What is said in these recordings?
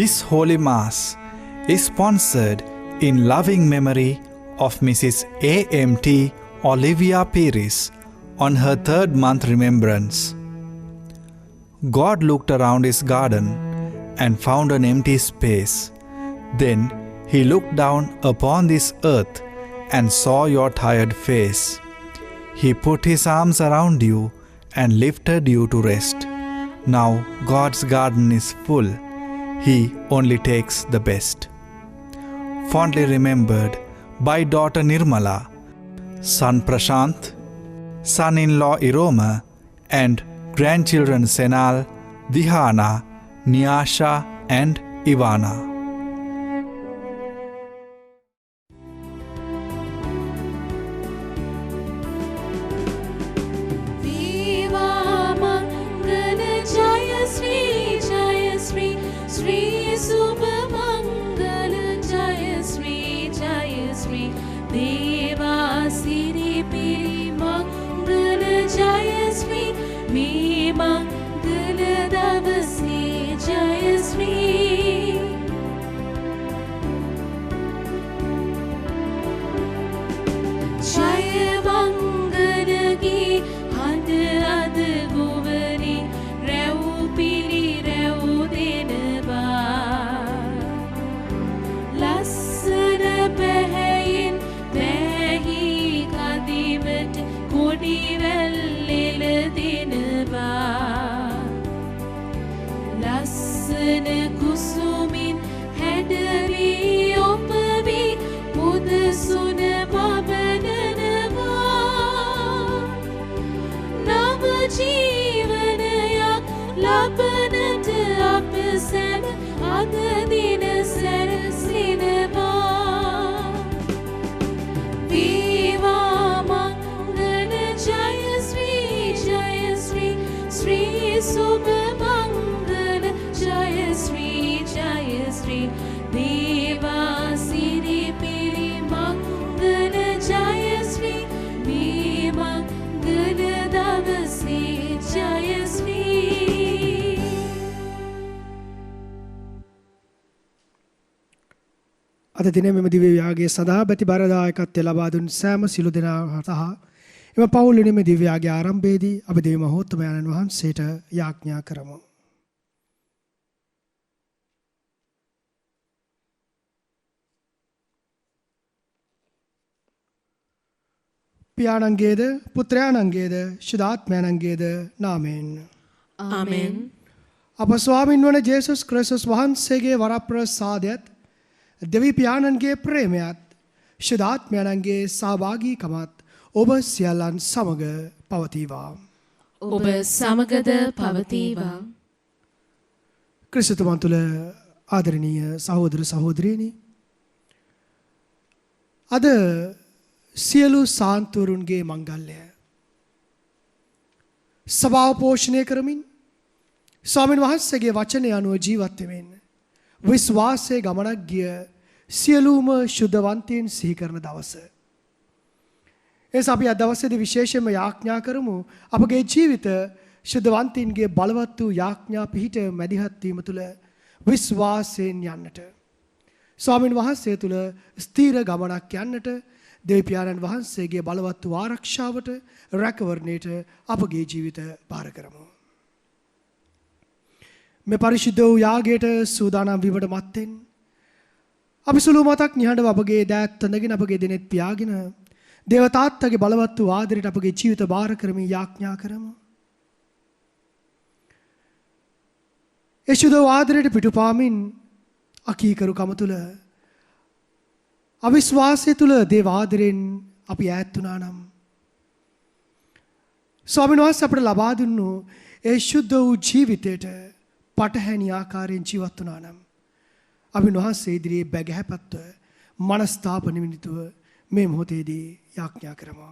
This Holy Mass is sponsored in loving memory of Mrs. A.M.T. Olivia Pires on her 3rd month remembrance. God looked around his garden and found an empty space. Then he looked down upon this earth and saw your tired face. He put his arms around you and lifted you to rest. Now God's garden is full. He only takes the best. Fondly remembered by daughter Nirmala, son Prashant, son-in-law Iroma, and grandchildren Senal, Dihana, Nyasha, and Ivana. අද දිනේ මෙම දිව්‍ය යාගයේ සඳහා ප්‍රතිබාරදායකත්වය ලබා දුන් සෑම සිළු දෙනා සහ එම පවුලේ මේ දිව්‍ය යාගයේ ආරම්භයේදී අපි දේව මහෝත්තමයන්න් වහන්සේට යාඥා කරමු. පියාණන්ගේද පුත්‍රයාණන්ගේද ශුද්ධාත්මයන්ගේද නාමයෙන්. ආමෙන්. අප ස්වාමින් වන ජේසුස් ක්‍රිස්තුස් වහන්සේගේ වරප්‍රසාදයත් දෙවි පියාණන්ගේ ප්‍රේමයත් ශුද්ධාත්මයන්ගේ සහභාගීකමත් ඔබ සියල්ලන් සමග පවතිවා. ඔබ සමගද පවතිවා. ක්‍රිස්තුතුමන් තුළ ආදරණීය සහෝදර සහෝදරියනි, අද සියලු සාන්තුවරුන්ගේ මංගල්‍යය සභාව පෝෂණය කරමින් ස්වාමීන් වහන්සේගේ වචනය අනුව ජීවත් වෙමින් විශ්වාසයේ ගමනක් ගිය සියලුම ශුද්ධවන්තයන් සිහි කරන දවස. එස අපි අද දවසේදී විශේෂයෙන්ම යාඥා කරමු අපගේ ජීවිත ශුද්ධවන්තයන්ගේ බලවත් වූ යාඥා පිහිට මැදිහත් වීම තුළ විශ්වාසයෙන් යන්නට, ස්වාමීන් වහන්සේ තුළ ස්ථීර ගමනක් යන්නට, දෙවිපියාණන් වහන්සේගේ බලවත් වූ ආරක්ෂාවට, රැකවරණයට අපගේ ජීවිත බාර කරමු. මේ පරිශුද්ධ වූ යාගයට සූදානම් වීමට මත්තෙන් අපි සුළු මතක් නිහඬව අපගේ දෑත් තඳගෙන අපගේ දෙනෙත් පියාගෙන දේව තාත්තගේ බලවත් වූ ආදරයට අපගේ ජීවිත බාර කරමින් යාඥා කරමු. ඒ සුදු ආදරයට පිටුපාමින් අකීකරුකම තුළ, අවිශ්වාසය තුළ දේව ආදරෙන් අපි ඈත් වුණා නම්, ස්වාමීන් වහන්සේ අපට ලබා දුන්නු ඒ ශුද්ධ වූ ජීවිතයට පටහැනි ආකාරයෙන් ජීවත් වුණා නම්, අපි වහන්සේ ඉදිරියේ බැගෑපත්ව මනස්ථාපන නිමිතුව මේ මොහොතේදී යාඥා කරමු.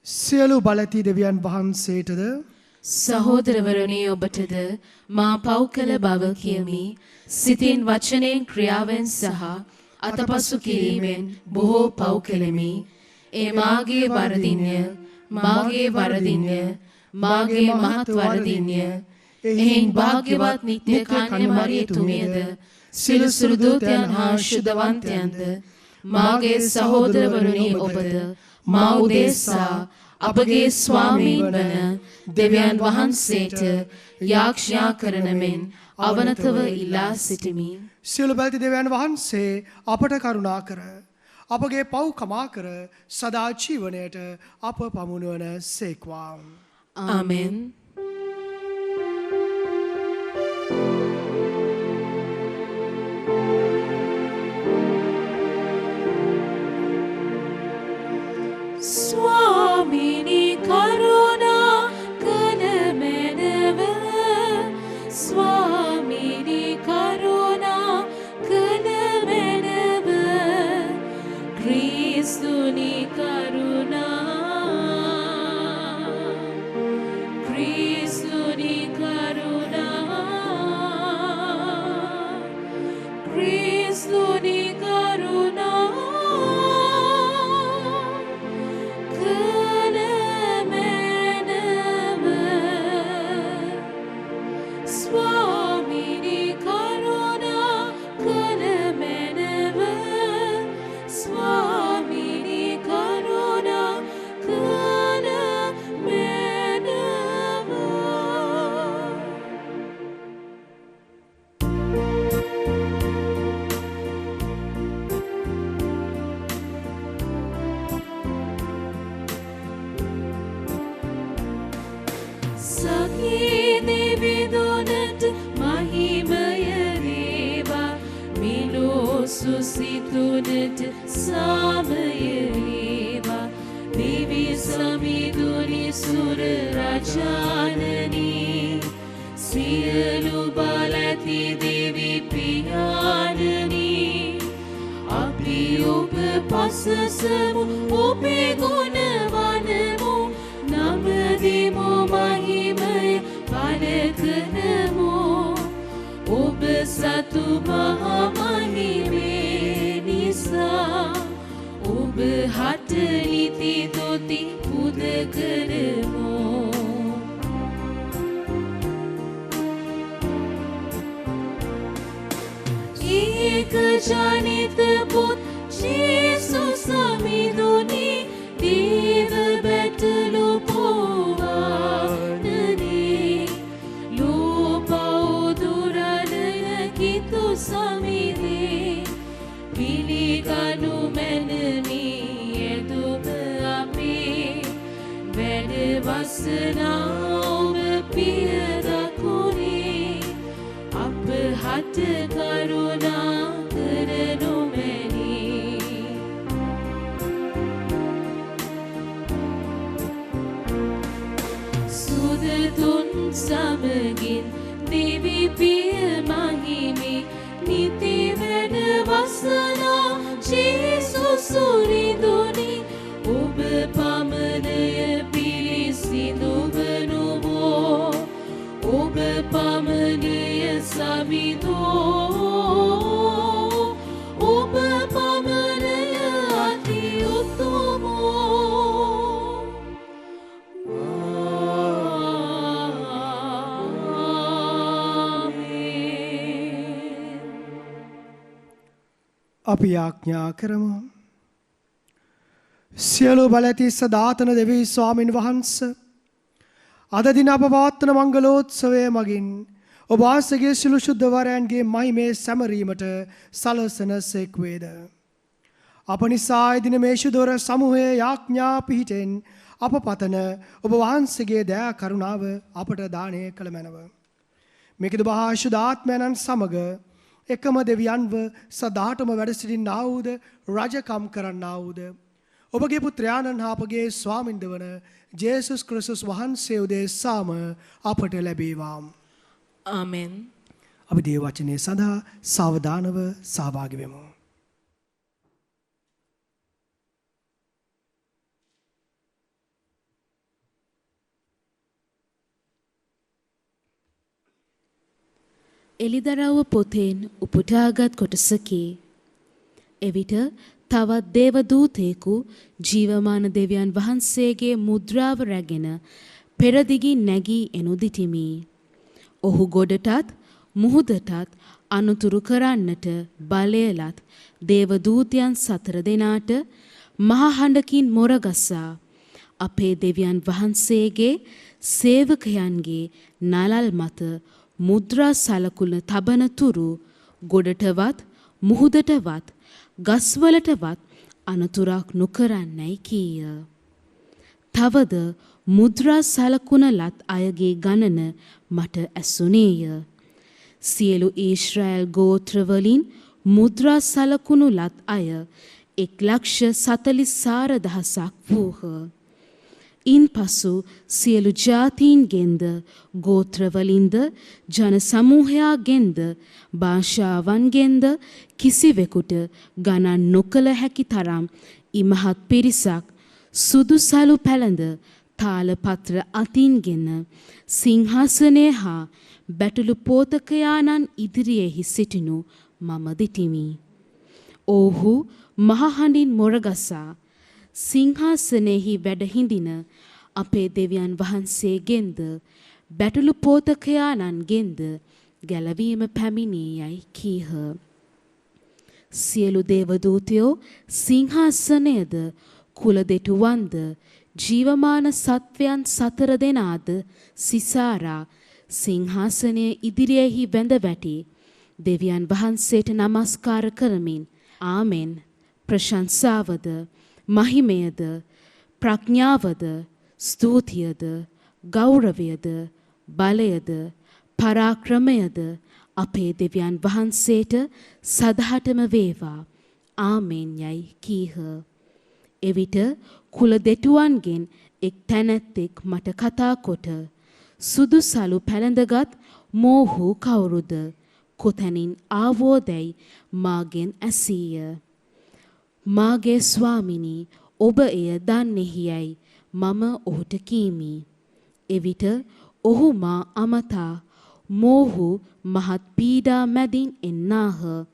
සියලු බලති දෙවියන් වහන්සේටද සහෝදරවරුනි ඔබටද මා පව් කළ බව කියමි. සිතින් වචනෙන් ක්‍රියාවෙන් සහ අතපසු කිරීමෙන් බොහෝ පව් කෙලෙමි. ඒ මාගේ වරදින්ය. මාගේ වරදින්ය මාගේ මහත් වරදින්ය එහින් භාග්‍යවත් නිත්‍ය කන්‍ය මරියතුමියද සිළු සුළු දූතයන් හා ශුද්ධවන්තයන්ද මාගේ සහෝදරවරුනි ඔබද මා උදෙසා අපගේ ස්වාමීන් වන දෙවියන් වහන්සේට යාඥා කරන මෙන් අවනතව ඉල්ලා සිටිමි. සියලු බැලති දෙවියන් වහන්සේ අපට කරුණා කර අපගේ පව් කමා කර සදා ජීවනයට අප පමුණුවන සේක්වා. ආමෙන්. ස්වාමිනී කරුණා කළ මැනව ස්වාමිනී කරුණා කළ මැනව ක්‍රිස්තුනී කරුණා ක්‍රිස්තුනී කරුණා ක්‍රිස්තුනී කරුණා සිතුනට සාමයේවා දිවි සමිඳුනි සුර රජානනී සියලු බලැති දෙවි පියාණනී අපි ඔබ පසසමු ඔබේ ගුණ වනමු නමදිමු මහිමය පලකනමු ඔබ සතු මහමහිමේ නිසා ඔබ හට නිති දොති පුද කරමු. ඒක ජනිත පුත් ජේසුස් සමිඳුනි දේව බැටළු පෝවානනේ සමිදේ පිළිගනු මැනමි එදුම අපේ වැඩ වසනා ඔබ පිය දකුණේ අප හට කරුණා කරනු මැනි. සුදතුන් සමගින් දිවි පිය මහිමි නිති වැඩ වසනා ජේසුස් සුරිඳුනි ඔබ පමණය පිළිසිඳු වනුවෝ ඔබ පමණය සමිඳෝ ඔබ පමණය අති උතුමෝ. අපි යාඥා කරමු. සියලු බලැති සදාතන දෙවී ස්වාමින් වහන්ස අද දින අප පවත්වන මංගලෝත්සවය මගින් ඔබ වහන්සේගේ සිළු ශුද්ධවරයන්ගේ මහිමේ සැමරීමට සලසන සෙක් වේද. අප නිසා එදින මේ ශුද්ධවර සමූහයේ යාඥා පිහිටෙන් අප පතන ඔබ වහන්සේගේ දයා කරුණාව අපට දානය කළ මැනව. මේකද මහා ශුද්ධාත්මයන්න් සමග එකම දෙවියන්ව සදාටම වැඩ සිටින්නා වූද රජකම් කරන්නා වූද ඔබගේ පුත්‍රයාණන් හා අපගේ ස්වාමින්ද වන ජේසුස් ක්‍රිස්තුස් වහන්සේ උදෙසාම අපට ලැබේවා. ආමෙන්. අපි දේව වචනය සඳහා සාවධානව සහභාගී වෙමු. එලිදරව්ව පොතෙන් උපුටාගත් කොටසකි. එවිට තවත් දේවදූතයෙකු ජීවමාන දෙවියන් වහන්සේගේ මුද්‍රාව රැගෙන පෙරදිගින් නැගී එනු දිටිමි. ඔහු ගොඩටත් මුහුදටත් අනුතුරු කරන්නට බලයලත් දේවදූතයන් 4 දෙනාට මහ හඬකින් මොරගසා අපේ දෙවියන් වහන්සේගේ සේවකයන්ගේ නලල් මත මුද්‍රා සලකුණ තබන තුරු ගොඩටවත් මුහුදටවත් ගස්වලටවත් අනතුරක් නොකරන්නයි කීය. තවද මුද්‍රා සලකුණ ලත් අයගේ ගණන මට ඇසුනේය. සියලු ඊශ්‍රායල් ගෝත්‍රවලින් මුද්‍රා සලකුණු ලත් අය 1,44,000ක් වූහ. ඉන්පසු සියලු ජාතීන්ගෙන්ද ගෝත්‍රවලින්ද ජන සමූහයාගෙන්ද භාෂාවන්ගෙන්ද කිසිවෙකුට ගණන් නොකළ හැකි තරම් ඉමහත් පිරිසක් සුදු සලු පැළඳ තාලපත්‍ර අතින්ගෙන සිංහාසනය හා බැටළු පෝතකයාණන් ඉදිරියෙහි සිටිනු මම දිටිමි. ඔවුහු මහහඬින් මොරගසා සිංහාසනයෙහි වැඩ හිඳින අපේ දෙවියන් වහන්සේගෙන්ද බැටළු පෝතකයාණන්ගෙන්ද ගැලවීම පැමිණේ යයි කීහ. සියලු දේවදූතයෝ සිංහාසනයද කුල දෙටුවන්ද ජීවමාන සත්වයන් 4 දෙනාද සිසාරා සිංහාසනය ඉදිරියෙහි වැඳ වැටි දෙවියන් වහන්සේට නමස්කාර කරමින් ආමෙන් ප්‍රශංසාවද මහිමයද ප්‍රඥාවද ස්තුතියද ගෞරවයද බලයද පරාක්‍රමයද අපේ දෙවියන් වහන්සේට සදහටම වේවා ආමෙන් යයි කීහ. එවිට කුල දෙටුවන්ගෙන් එක් තැනැත්තෙක් මට කතා කොට සුදු සලු පැළඳගත් මෝහු කවුරුද කොතැනින් ආවෝදැයි මාගෙන් ඇසීය. මාගේ ස්වාමිනී ඔබ එය දන්නෙහියයි මම ඔහුට කීමි. එවිට ඔහු මා අමතා මෝහු මහත් පීඩා මැදින් එන්නාහ.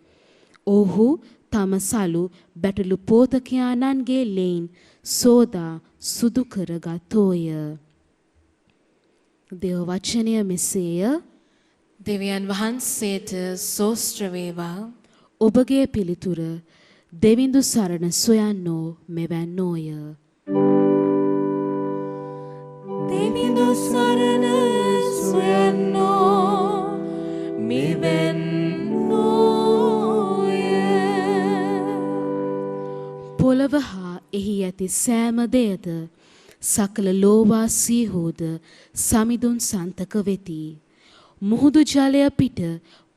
ඔහු තම සලු බැටළු පෝතකයාණන්ගේ ලෙයින් සෝදා සුදු කරගත්තෝය. දේව වචනය මෙසේය. දෙවියන් වහන්සේට සෝස්ත්‍ර වේවා. ඔබගේ පිළිතුර දෙවිඳු සරණ සොයන්නෝ මෙවැන්නෝය. දෙවිඳු සරණ සොයන්නෝ මෙවැන්නෝය. පොළව හා එහි ඇති සෑම දෙයද සකල ලෝවාසීහුද සමිඳුන් සන්තක වෙති. මුහුදු ජලය පිට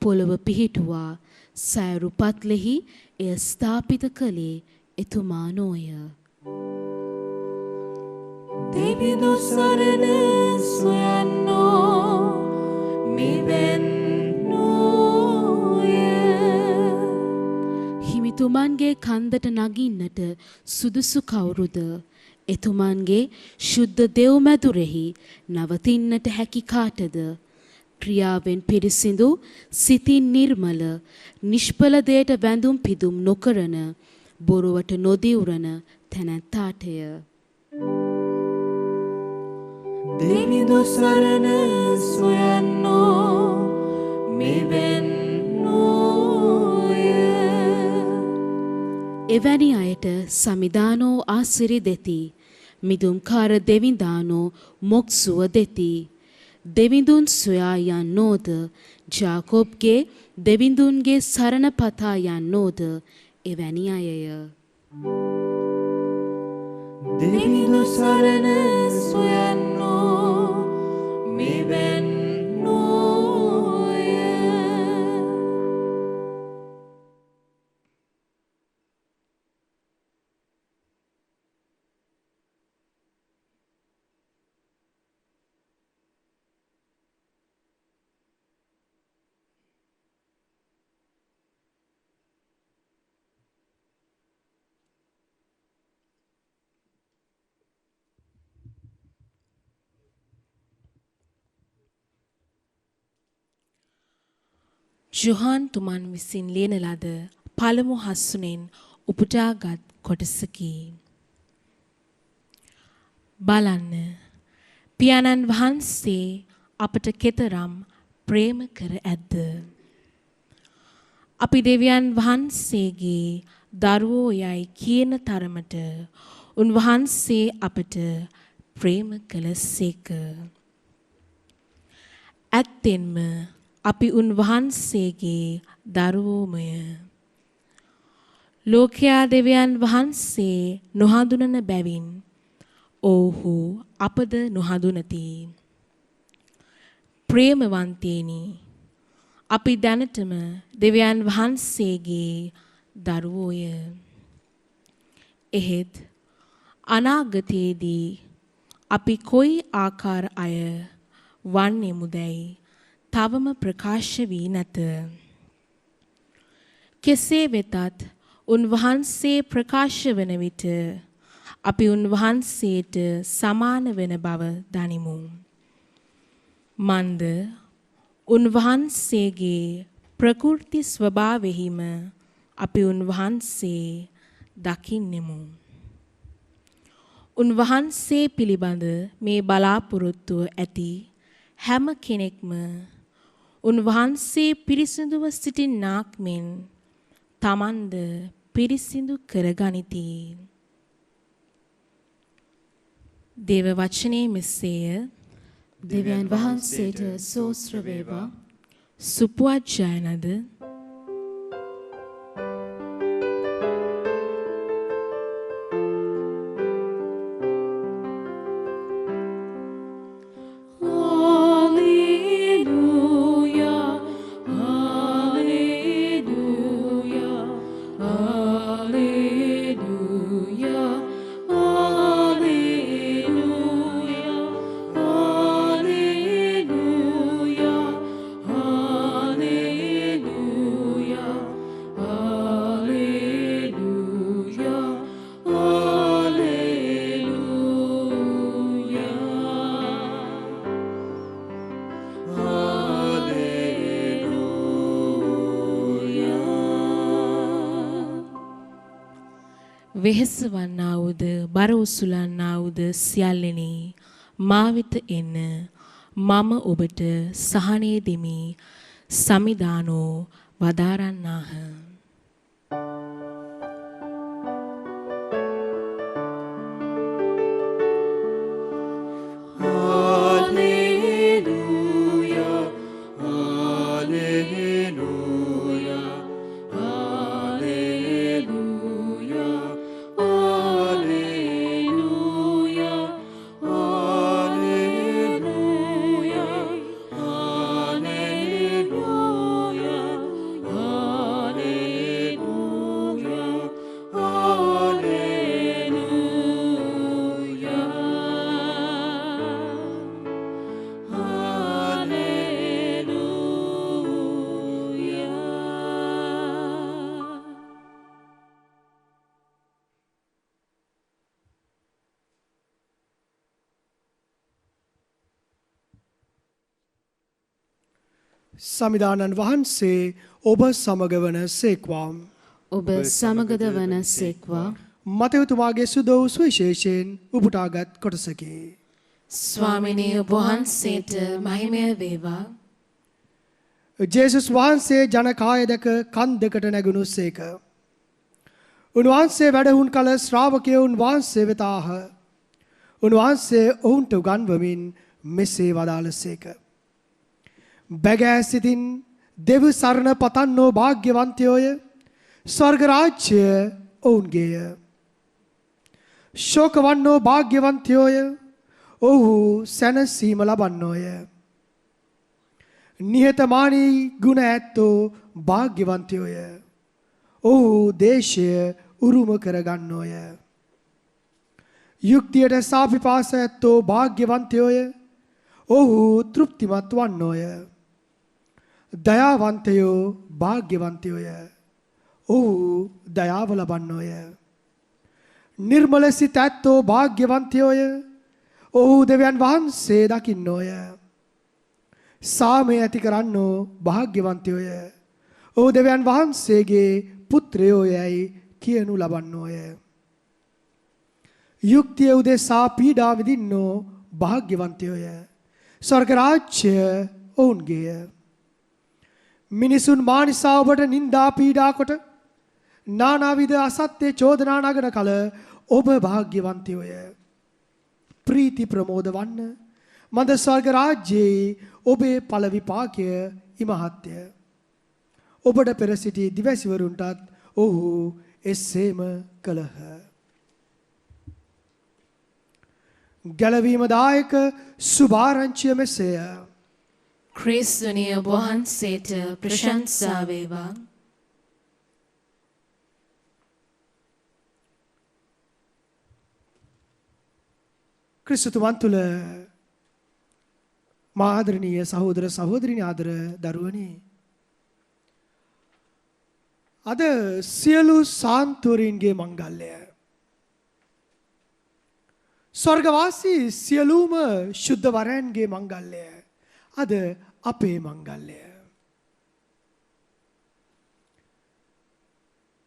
පොළව පිහිටුවා සයරු පත්ලෙහි එය ස්ථාපිත කළේ එතුමා නොය. දෙවිඳු සරණ සොයන්නෝ මෙවැන්නෝය. හිමිතුමන්ගේ කන්දට නගින්නට සුදුසු කවුරුද? එතුමන්ගේ ශුද්ධ දෙව්මැදුරෙහි නවතින්නට හැකි කාටද? ක්‍රියාවෙන් පිරිසිදු සිතින් නිර්මල නිෂ්පල දෙයට වැඳුම් පිදුම් නොකරන බොරුවට නොදිවුරන තැනැත්තාටය. දෙවිඳු සරණ සොයන්නෝ මෙවැන්නෝය. එවැනි අයට සමිදානෝ ආසිරි දෙති. මිදුම්කාර දෙවිඳානෝ මොක්සුව දෙති. දෙවිඳුන් සොයා යන්නෝද ජාකොබ්ගේ දෙවිඳුන්ගේ සරණ පතා යන්නෝද එවැනි අයය. දෙවිඳු සරණ සොයන්නෝ මෙවැන්නෝය. ජොහාන් තුමන් විසින් ලියන ලද පළමු හස්සුනෙන් උපුටාගත් කොටසකි. බලන්න පියාණන් වහන්සේ අපට කෙතරම් ප්‍රේම කර ඇද්ද. අපි දෙවියන් වහන්සේගේ දරුවෝ යයි කියන තරමට උන්වහන්සේ අපට ප්‍රේම කළසේක. ඇත්තෙන්ම අපි උන්වහන්සේගේ දරුවෝමය. ලෝකයා දෙවියන් වහන්සේ නොහඳුනන බැවින් ඔව්හු අපද නොහඳුනති. ප්‍රේමවන්තේනි, අපි දැනටම දෙවියන් වහන්සේගේ දරුවෝය. එහෙත් අනාගතයේදී අපි කොයි ආකාර අය වන්නෙමුදැයි තවම ප්‍රකාශ වී නැත. කෙසේ වෙතත් උන්වහන්සේ ප්‍රකාශ වන විට අපි උන්වහන්සේට සමාන වෙන බව දනිමු. මන්ද උන්වහන්සේගේ ප්‍රකෘති ස්වභාවෙහිම අපි උන්වහන්සේ දකින්නෙමු. උන්වහන්සේ පිළිබඳ මේ බලාපොරොත්තුව ඇති හැම කෙනෙක්ම උන්වහන්සේ පිරිසිදුව සිටින්නාක් මෙන් තමන්ද පිරිසිදු කරගනිති. දේව වචනේ මෙසේය. දෙවියන් වහන්සේට සෝස්ත්‍ර වේවා. සුපුවත් ජයනද වෙහෙස වන්නා වූද බර උසුලන්නා වූද සියල්ලෙනි මා වෙත එන්න, මම ඔබට සහනය දෙමි. සමිදානෝ වදාරන්නාහ. සමිදානන් වහන්සේ ඔබ සමග වන සේක්වා. ඔබ සමගද වන සේක්වා. මතයතුමාගේ සුදෝ සුවිශේෂයෙන් උපුටාගත් කොටසකි. ස්වාමිනී ඔබ වහන්සේට මහිමය වේවා. ජේසුස් වහන්සේ ජනකාය දැක කන් දෙකට නැගුණු සේක. උන්වහන්සේ වැඩහුන් කල ශ්‍රාවකයෝ උන්වහන්සේ වෙත ආහ. උන්වහන්සේ ඔවුන්ට උගන්වමින් මෙසේ වදාළ සේක. බැගෑ සිතින් දෙව් සරණ පතන්නෝ භාග්‍යවන්තයෝය, ස්වර්ග රාජ්‍ය ඔවුන්ගේය. ශෝක වන්නෝ භාග්‍යවන්තයෝය, ඔහු සැනසීම ලබන්නෝය. නිහතමානී ගුණ ඇත්තෝ භාග්‍යවන්තයෝය, ඔහු දේශය උරුම කරගන්නෝය. යුක්තියට සාපිපාස ඇත්තෝ භාග්‍යවන්තයෝය, ඔහු තෘප්තිමත් වන්නෝය. දයාවන්තයෝ භාග්‍යවන්තයෝය, ඔහු දයාව ලබන්නෝය. නිර්මල සිත ඇත්තෝ භාග්‍යවන්තයෝය, ඔහු දෙවියන් වහන්සේ දකින්නෝය. සාමය ඇති කරන්නෝ භාග්‍යවන්තයෝය, ඔහු දෙවියන් වහන්සේගේ පුත්‍රයෝ යැයි කියනු ලබන්නෝය. යුක්තිය උදෙසා පීඩා විඳින්නෝ භාග්‍යවන්තයෝය. ස්වර්ග රාජ්‍ය ඔවුන්ගේය. මිනිසුන් මා නිසා ඔබට නින්දා පීඩා කොට නානාවිධ අසත්‍ය චෝදනා නගන කල ඔබ භාග්‍යවන්තයෝය. ප්‍රීති ප්‍රමෝද වන්න මන්ද ස්වර්ග රාජ්‍යයේ ඔබේ ඵල විපාකය ඉමහත්ය. ඔබට පෙර සිටි දිවැසිවරුන්ටත් ඔහු එසේම කළහ. ගැලවීම දායක සුභාරංචිය මෙසේය. ක්‍රිස්තුනිය ඔබ වහන්සේට ප්‍රශංසා වේවා. ක්‍රිස්තුතුමන් තුළ මා ආදරණීය සහෝදර සහෝදරිනි ආදර දරුවනි, අද සියලු සාන්තුවරින්ගේ මංගල්‍යය, ස්වර්ගවාසී සියලුම ශුද්ධ වරයන්ගේ මංගල්‍යය අද අපේ මංගල්‍යය.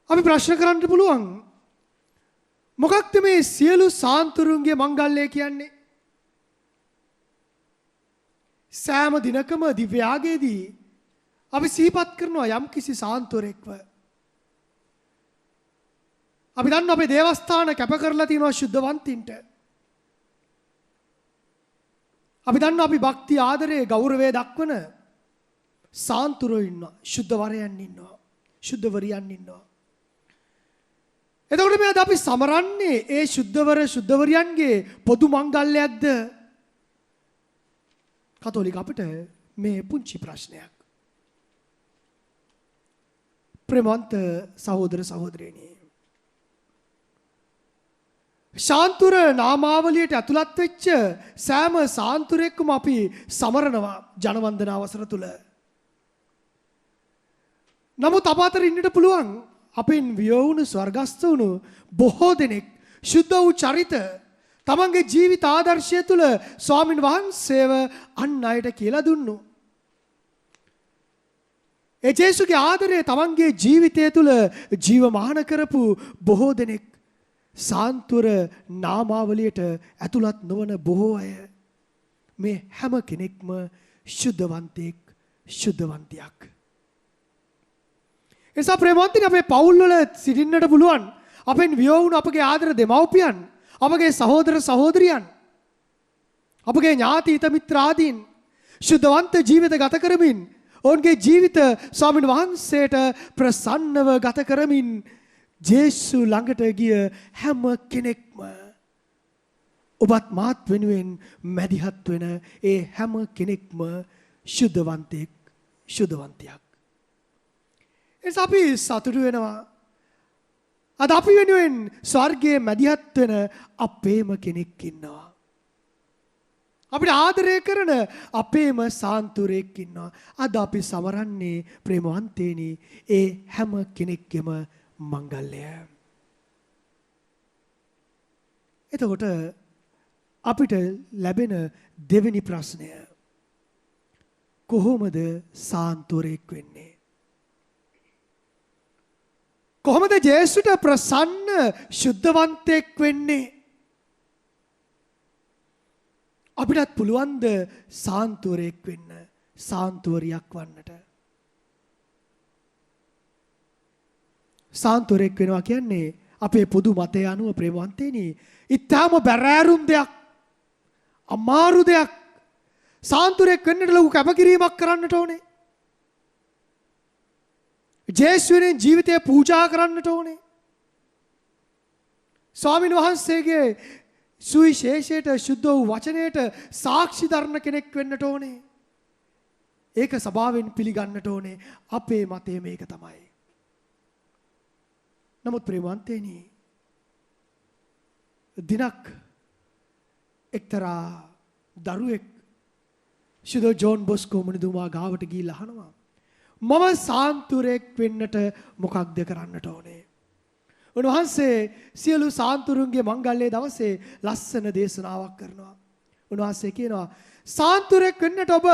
අපි ප්‍රශ්න කරන්න පුළුවන්, මොකක්ද මේ සියලු සාන්තුරුන්ගේ මංගල්‍යය කියන්නේ? සෑම දිනකම දිව්‍යාගයේදී අපි සිහිපත් කරනවා යම් කිසි සාන්තුවරෙක්ව. අපි දන්නවා අපේ දේවස්ථාන කැප කරලා තියෙනවා ශුද්ධවන්තින්ට. අපි දන්නවා අපි භක්ති ආදරේ ගෞරවය දක්වන සාන්තුරෝ ඉන්නවා, ශුද්ධවරයන් ඉන්නවා, ශුද්ධවරියන් ඉන්නවා. එතකොට මේ අපි සමරන්නේ ඒ ශුද්ධවරයන්ගේ පොදු මංගල්‍යයක්ද? කතෝලික අපිට මේ පුංචි ප්‍රශ්නයක්. ප්‍රේමවන්ත සහෝදර සහෝදරියනි, ශාන්තුර නාමාවලියට ඇතුළත් වෙච්ච සෑම සාන්තුරෙක්ම අපි සමරනවා ජනවන්දනා අවසර තුල. නමුත් අප අතර ඉන්නට පුළුවන් අපෙන් වියවුණු ස්වර්ගස්ථ වුණු බොහෝ දෙනෙක් ශුද්ධ වූ චරිත තමන්ගේ ජීවිත ආදර්ශය තුල ස්වාමින් වහන්සේව අන් අයට කියලා දුන්නු. ඒ ජේසුගේ ආදරය තමන්ගේ ජීවිතය තුල ජීවමාන කරපු බොහෝ දෙනෙක් සාන්තුර නාමාවලියට ඇතුළත් නොවන බොහෝ අය. මේ හැම කෙනෙක්ම ශුද්ධවන්තයෙක්, ශුද්ධවන්තියක්. එසා ප්‍රේමවන්තනි, අපේ පවුල් වල සිටින්නට පුළුවන් අපෙන් වියවුණු අපගේ ආදර දෙමව්පියන්, අපගේ සහෝදර සහෝදරියන්, අපගේ ඥාති හිත මිත්‍රාදීන් ශුද්ධවන්ත ජීවිත ගත කරමින් ඔවුන්ගේ ජීවිත ස්වාමීන් වහන්සේට ප්‍රසන්නව ගත කරමින් ජේසු ළඟට ගිය හැම කෙනෙක්ම ඔබත් මාත් වෙනුවෙන් මැදිහත් වෙන ඒ හැම කෙනෙක්ම ශුද්ධවන්තයෙක්, ශුද්ධවන්තියක්. එනිසා අපි සතුටු වෙනවා. අද අපි වෙනුවෙන් ස්වර්ගයේ මැදිහත් වෙන අපේම කෙනෙක් ඉන්නවා. අපිට ආදරය කරන අපේම සාන්තුරෙක් ඉන්නවා. අද අපි සමරන්නේ ප්‍රේමවන්තේනි ඒ හැම කෙනෙක්ගේම මංගල්‍යය. එතකොට අපිට ලැබෙන දෙවෙනි ප්‍රශ්නය, කොහොමද සාන්තුරෙක් වෙන්නේ? කොහොමද ජේසුට ප්‍රසන්න ශුද්ධවන්තයෙක් වෙන්නේ? අපිටත් පුළුවන්ද සාන්තුවරයෙක් වෙන්න, සාන්තුවරියක් වන්නට? සාන්තුවරයෙක් වෙනවා කියන්නේ අපේ පොදු මතය අනුව ප්‍රේමවන්තේනි ඉතාම බැරෑරුම් දෙයක්, අමාරු දෙයක්. සාන්තුවරයෙක් වෙන්නට ලොකු කැපකිරීමක් කරන්නට ඕනේ. ජේසුවෙන් ජීවිතය පූජා කරන්නට ඕනේ. ස්වාමීන් වහන්සේගේ සුවිශේෂයට, ශුද්ධ වූ වචනයට සාක්ෂි දරන කෙනෙක් වෙන්නට ඕනේ. ඒක සභාවෙන් පිළිගන්නට ඕනේ. අපේ මතය මේක තමයි. නමුත් ප්‍රේමවන්තේනි, දිනක් එක්තරා දරුවෙක් ශුද්ධ ජෝන් බොස්කෝ මුනිදුමා ගාවට ගිහිල්ලා අහනවා, මම සාන්තුරෙක් වෙන්නට මොකක්ද කරන්නට ඕනේ? උන්වහන්සේ සියලු සාන්තුරුන්ගේ මංගල්‍යයේ දවසේ ලස්සන දේශනාවක් කරනවා. උන්වහන්සේ කියනවා, සාන්තුරෙක් වෙන්නට ඔබ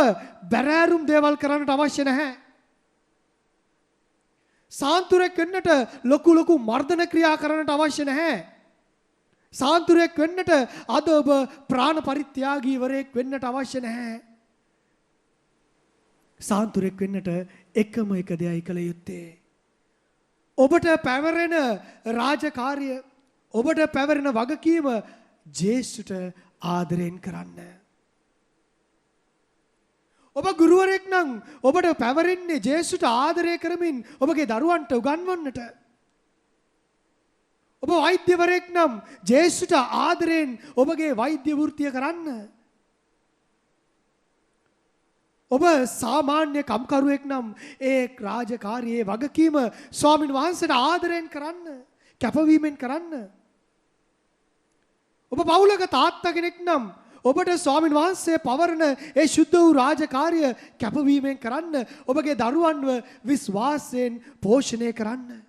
බැරෑරුම් දේවල් කරන්නට අවශ්‍ය නැහැ. සාන්තුරෙක් වෙන්නට ලොකු මර්ධන ක්‍රියා කරන්නට අවශ්‍ය නැහැ. සාන්තුරෙක් වෙන්නට අද ඔබ ප්‍රාණ පරිත්‍යාගීවරයෙක් වෙන්නට අවශ්‍ය නැහැ. සාන්තුරෙක් වෙන්නට එකම එක දෙයයි කළ යුත්තේ. ඔබට පැවරෙන රාජකාරිය, ඔබට පැවරෙන වගකීම ජේසුට ආදරයෙන් කරන්න. ඔබ ගුරුවරයෙක් නම් ඔබට පැවරෙන්නේ ජේසුට ආදරය කරමින් ඔබගේ දරුවන්ට උගන්වන්නට. ඔබ වෛද්‍යවරයෙක් නම් ජේසුට ආදරයෙන් ඔබගේ වෛද්‍ය වෘත්තිය කරන්න. ඔබ සාමාන්‍ය කම්කරුවෙක් නම් ඒ රාජකාරියේ වගකීම ස්වාමින් වහන්සේට ආදරයෙන් කරන්න, කැපවීමෙන් කරන්න. ඔබ පවුලක තාත්තා කෙනෙක් නම් ඔබට ස්වාමින් වහන්සේ පවරන ඒ ශුද්ධ වූ රාජකාරිය කැපවීමෙන් කරන්න, ඔබගේ දරුවන්ව විශ්වාසයෙන් පෝෂණය කරන්න.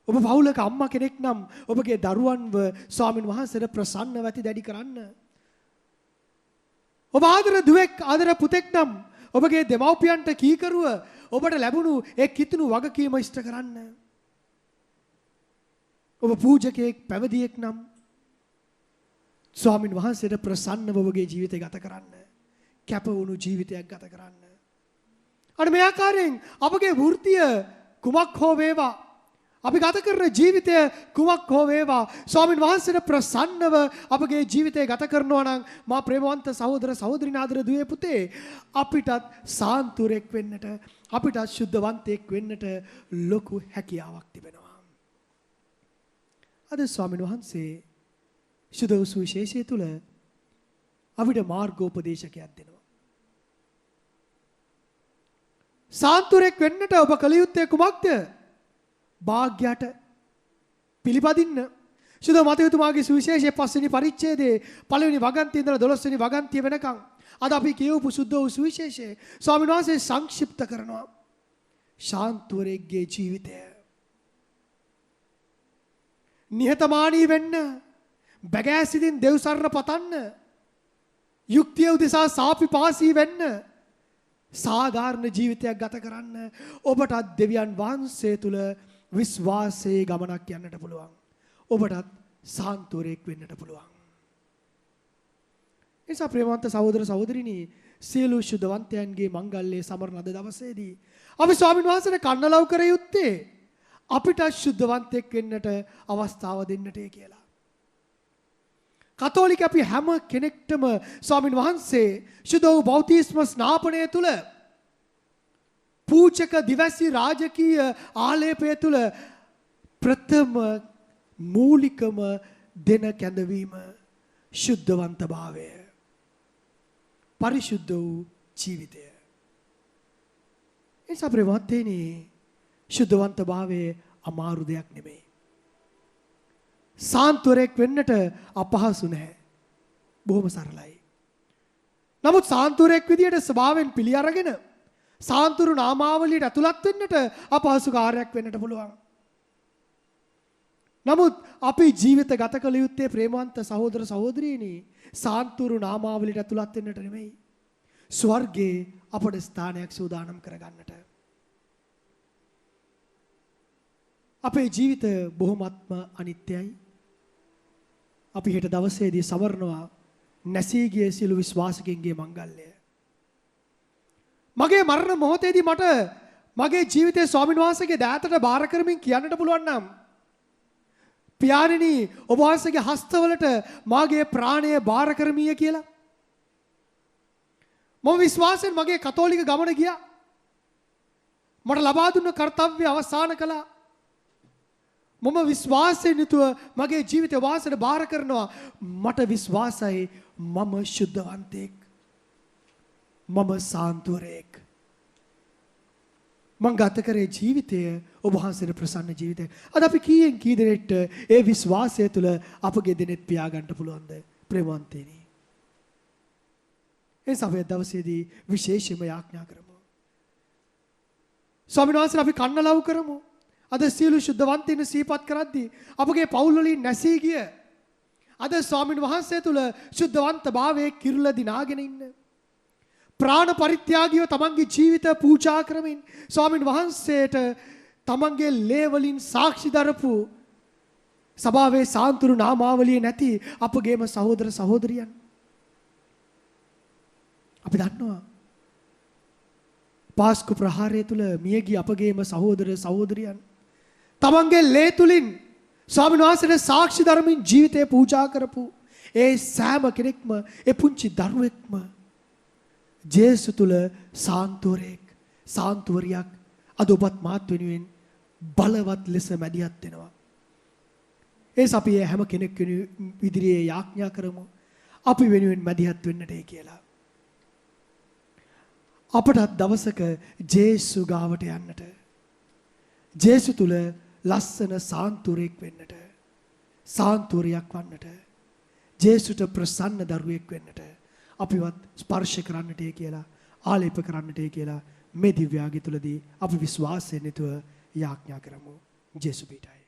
ඔබ පවුලක අම්මා කෙනෙක් නම් ඔබගේ දරුවන්ව ස්වාමින් වහන්සේට ප්‍රසන්නව ඇති දැඩි කරන්න. ඔබ ආදර දුවෙක්, ආදර පුතෙක් නම් ඔබගේ දෙමව්පියන්ට කීකරුව ඔබට ලැබුණු ඒ කිතුණු වගකීම ඉෂ්ට කරන්න. ඔබ පූජකයෙක්, පැවිදියෙක් නම් ස්වාමින් වහන්සේට ප්‍රසන්නව ඔබගේ ජීවිතය ගත කරන්න. කැප වුණු ජීවිතයක් ගත කරන්න. අන්න මේ ආකාරයෙන් අපගේ වෘත්තිය කුමක් හෝ වේවා, අපි ගත කරන ජීවිතය කුමක් හෝ වේවා, ස්වාමින් වහන්සේට ප්‍රසන්නව අපගේ ජීවිතය ගත කරනවා නම් මා ප්‍රේමවන්ත සහෝදර සහෝදරින් ආදර දුවේ පුතේ, අපිටත් සාන්තුරෙක් වෙන්නට, අපිටත් ශුද්ධවන්තයෙක් වෙන්නට ලොකු හැකියාවක් තිබෙනවා. අද ස්වාමින් වහන්සේ ශුද්ධ වූ සුවිශේෂය තුළ අපිට මාර්ගෝපදේශකයක් දෙනවා. සාන්තුරෙක් වෙන්නට ඔබ කළ යුත්තේ කුමක්ද? භාග්‍යයට පිළිපදින්න. ශුද්ධ මතයතුමාගේ සුවිශේෂයේ 5 වෙනි පරිච්ඡේදයේ 1 වෙනි වගන්තිය ඉඳලා 12 වෙනි වගන්තිය වෙනකන් අද අපි කියවපු සුද්ධ වූ සුවිශේෂයේ ස්වාමීන් වහන්සේ සංක්ෂිප්ත කරනවා. ශාන්තුවරෙක්ගේ ජීවිතය නිහතමානී වෙන්න, බැගෑසිතින් දෙව්සරණ පතන්න, යුක්තිය උදෙසා සාපිපාසී වෙන්න, සාධාරණ ජීවිතයක් ගත කරන්න ඔබටත් දෙවියන් වහන්සේ තුල විශ්වාසයේ ගමනක් යන්නට පුළුවන්. ඔබටත් සාන්තුවරයෙක් වෙන්නට පුළුවන්. එනිසා ප්‍රේමවන්ත සහෝදර සහෝදරිනි, සියලු ශුද්ධවන්තයන්ගේ මංගල්‍යයේ සමරන අද දවසේදී අපි ස්වාමීන් වහන්සේට කන්නලව් කර යුත්තේ අපිට ශුද්ධවන්තයෙක් වෙන්නට අවස්ථාව දෙන්නටයි කියලා. කතෝලික අපි හැම කෙනෙක්ටම ස්වාමීන් වහන්සේ ශුද්ධ වූ බෞතිස්ම ස්නාපනය තුල, පූජක දිවැසි රාජකීය ආලේපය තුල ප්‍රථම මූලිකම දෙන කැඳවීම ශුද්ධවන්තභාවය, පරිශුද්ධ වූ ජීවිතය. ඒ සප්‍රවත්තේනි, ශුද්ධවන්තභාවයේ අමාරු දෙයක් නෙමෙයි. සාන්තුවරයෙක් වෙන්නට අපහසු නැහැ. බොහොම සරලයි. නමුත් සාන්තුවරයෙක් විදියට ස්වභාවයෙන් පිළි අරගෙන සාන්තුරු නාමාවලියට ඇතුළත් වෙන්නට අපහසු කාර්යයක් වෙන්නට පුළුවන්. නමුත් අපි ජීවිත ගත කළ යුත්තේ ප්‍රේමවන්ත සහෝදර සහෝදරීනි, සාන්තුරු නාමාවලියට ඇතුළත් වෙන්නට නෙමෙයි, ස්වර්ගයේ අපට ස්ථානයක් සූදානම් කරගන්නට. අපේ ජීවිත බොහොමත්ම අනිත්‍යයි. අපි හෙට දවසේදී සමරනවා නැසී ගිය සියලු විශ්වාසිකයන්ගේ මංගල්‍යය. මගේ මරණ මොහොතේදී මට මගේ ජීවිතයේ ස්වාමීන් වහන්සේගේ දෑතට බාර කරමින් කියන්නට පුළුවන් නම්, පියාණෙනි ඔබ වහන්සේගේ හස්තවලට මාගේ ප්‍රාණය බාර කරමීය කියලා. මම විශ්වාසයෙන් මගේ කතෝලික ගමන ගියා. මට ලබා දුන්න කර්තව්‍ය අවසන් කළා. මම විශ්වාසයෙන් යුතුව මගේ ජීවිතය වාසයට බාර කරනවා. මට විශ්වාසයි මම ශුද්ධවන්තයෙක්, මම සාන්තුවරයෙක්. මං ගත කරේ ජීවිතය ඔබ වහන්සේට ප්‍රසන්න ජීවිතයක්. අද අපි කීයෙන් කී දෙනෙක්ට ඒ විශ්වාසය තුළ අපගේ දෙනෙත් පියාගන්න පුළුවන්ද ප්‍රේමවන්තේනි? ඒ සමය දවසේදී විශේෂයෙන්ම යාඥා කරමු. ස්වාමීන් වහන්සේ අපි කන්නලව් කරමු. අද සියලු ශුද්ධවන්තයින් සිහිපත් කරද්දී අපගේ පවුල් වලින් නැසී ගිය, අද ස්වාමීන් වහන්සේ තුල ශුද්ධවන්ත භාවයේ කිරුළ දිනාගෙන ඉන්න, ප්‍රාණ පරිත්‍යාගීව තමන්ගේ ජීවිතය පූජා කරමින් ස්වාමින් වහන්සේට තමන්ගේ ලේ වලින් සාක්ෂි දරපු සභාවේ සාන්තුරු නාමාවලිය නැති අපගේම සහෝදර සහෝදරියන් අපි දන්නවා පාස්කු ප්‍රහාරය තුල මියගිය අපගේම සහෝදර සහෝදරියන් තමන්ගේ ලේ තුලින් ස්වාමීන් වහන්සේට සාක්ෂි ධර්මයෙන් ජීවිතේ පූජා කරපු ඒ සෑම කෙනෙක්ම ඒ පුංචි දරුවෙක්ම ජේසු තුල සාන්තුවරයෙක් සාන්තුවරියක් අද ඔබත් මාත් වෙනුවෙන් බලවත් ලෙස මැදිහත් වෙනවා. ඒස අපි හැම කෙනෙක් ඉදිරියේ යාඥා කරමු. අපි වෙනුවෙන් මැදිහත් වෙන්නටයි කියලා. අපටත් දවසක ජේසු ගාවට යන්නට. ජේසු තුල ලස්සන සාන්තුවරයෙක් වෙන්නට. සාන්තුවරයක් වන්නට. ජේසුට ප්‍රසන්න දරුවෙක් වෙන්නට. අපිවත් ස්පර්ශ කරන්නටයි කියලා ආලේප කරන්නටයි කියලා මේ දිව්‍යාගය තුලදී අපි විශ්වාසයෙන් යුතුව යාඥා කරමු. ජේසු පිටයි.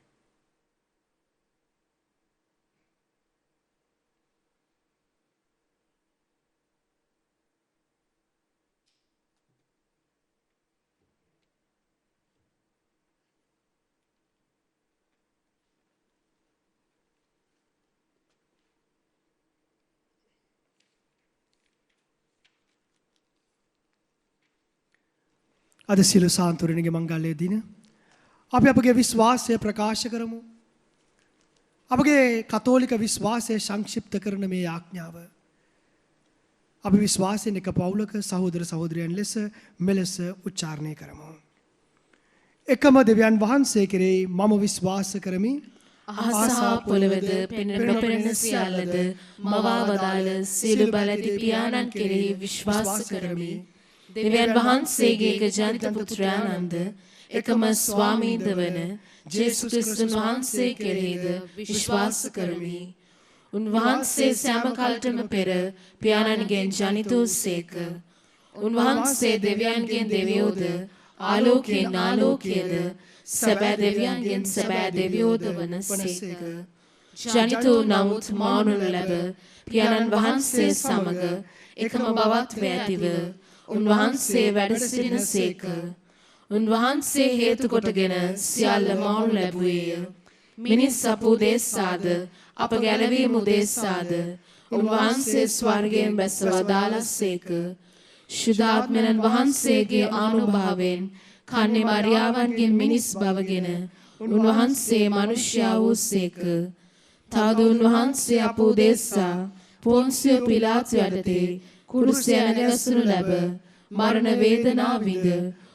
අද සියලු සාන්තුවරණගේ මංගල්‍ය දින අපි අපගේ විශ්වාසය ප්‍රකාශ කරමු. අපගේ කතෝලික විශ්වාසය සංක්ෂිප්ත කරන මේ ආඥාව අපි විශ්වාසයෙන් එක පවුලක සහෝදර සහෝදරයන් ලෙස මෙලෙස උච්චාරණය කරමු. එකම දෙවියන් වහන්සේ කෙරෙහි මම විශ්වාස කරමි. අහසා පොළවද පෙනෙන නොපෙනෙන සියල්ලද මවා වදාළ සියලු බලධි පියාණන් කෙරෙහි විශ්වාස කරමි. දෙවියන් වහන්සේගේ එක ජනිත පුත්‍රයාණන්ද එකම ස්වාමීන්ද වන ජේසුස් ක්‍රිස්තුස් වහන්සේ කෙරෙහිද විශ්වාස කරමි. උන්වහන්සේ සෑම කල්ටම පෙර පියාණන්ගෙන් ජනිත වූසේක. උන්වහන්සේ දෙවියන්ගෙන් දෙවියෝද ආලෝකයෙන් ආලෝකයේද සැබෑ දෙවියන්ගෙන් සැබෑ දෙවියෝද වනසේක. ජනිත වූ නමුත් මවුනු ලැබ පියාණන් වහන්සේ සමග එකම බවත් ඇතිව උන්වහන්සේ වැඩ සිටිනසේක. උන්වහන්සේ හේතු කොටගෙන සියල්ල මවුනු ලැබුවේය. මිනිස් අප උදෙසාද අප ගැලවීම උදෙසාද උන්වහන්සේ ස්වර්ගයෙන් බැස වදාළසේක. ශුද්ධාත්මයන් වහන්සේගේ ආනුභාවයෙන් කන්නේ මරියාවන්ගෙන් මිනිස් බවගෙන උන්වහන්සේ මනුෂ්‍යයා වූසේක. තවද උන්වහන්සේ අප උදෙසා පොන්සිය පිලාතු යටතේ කුරුසය නැගසනු ලැබ මරණ වේදනා විඳ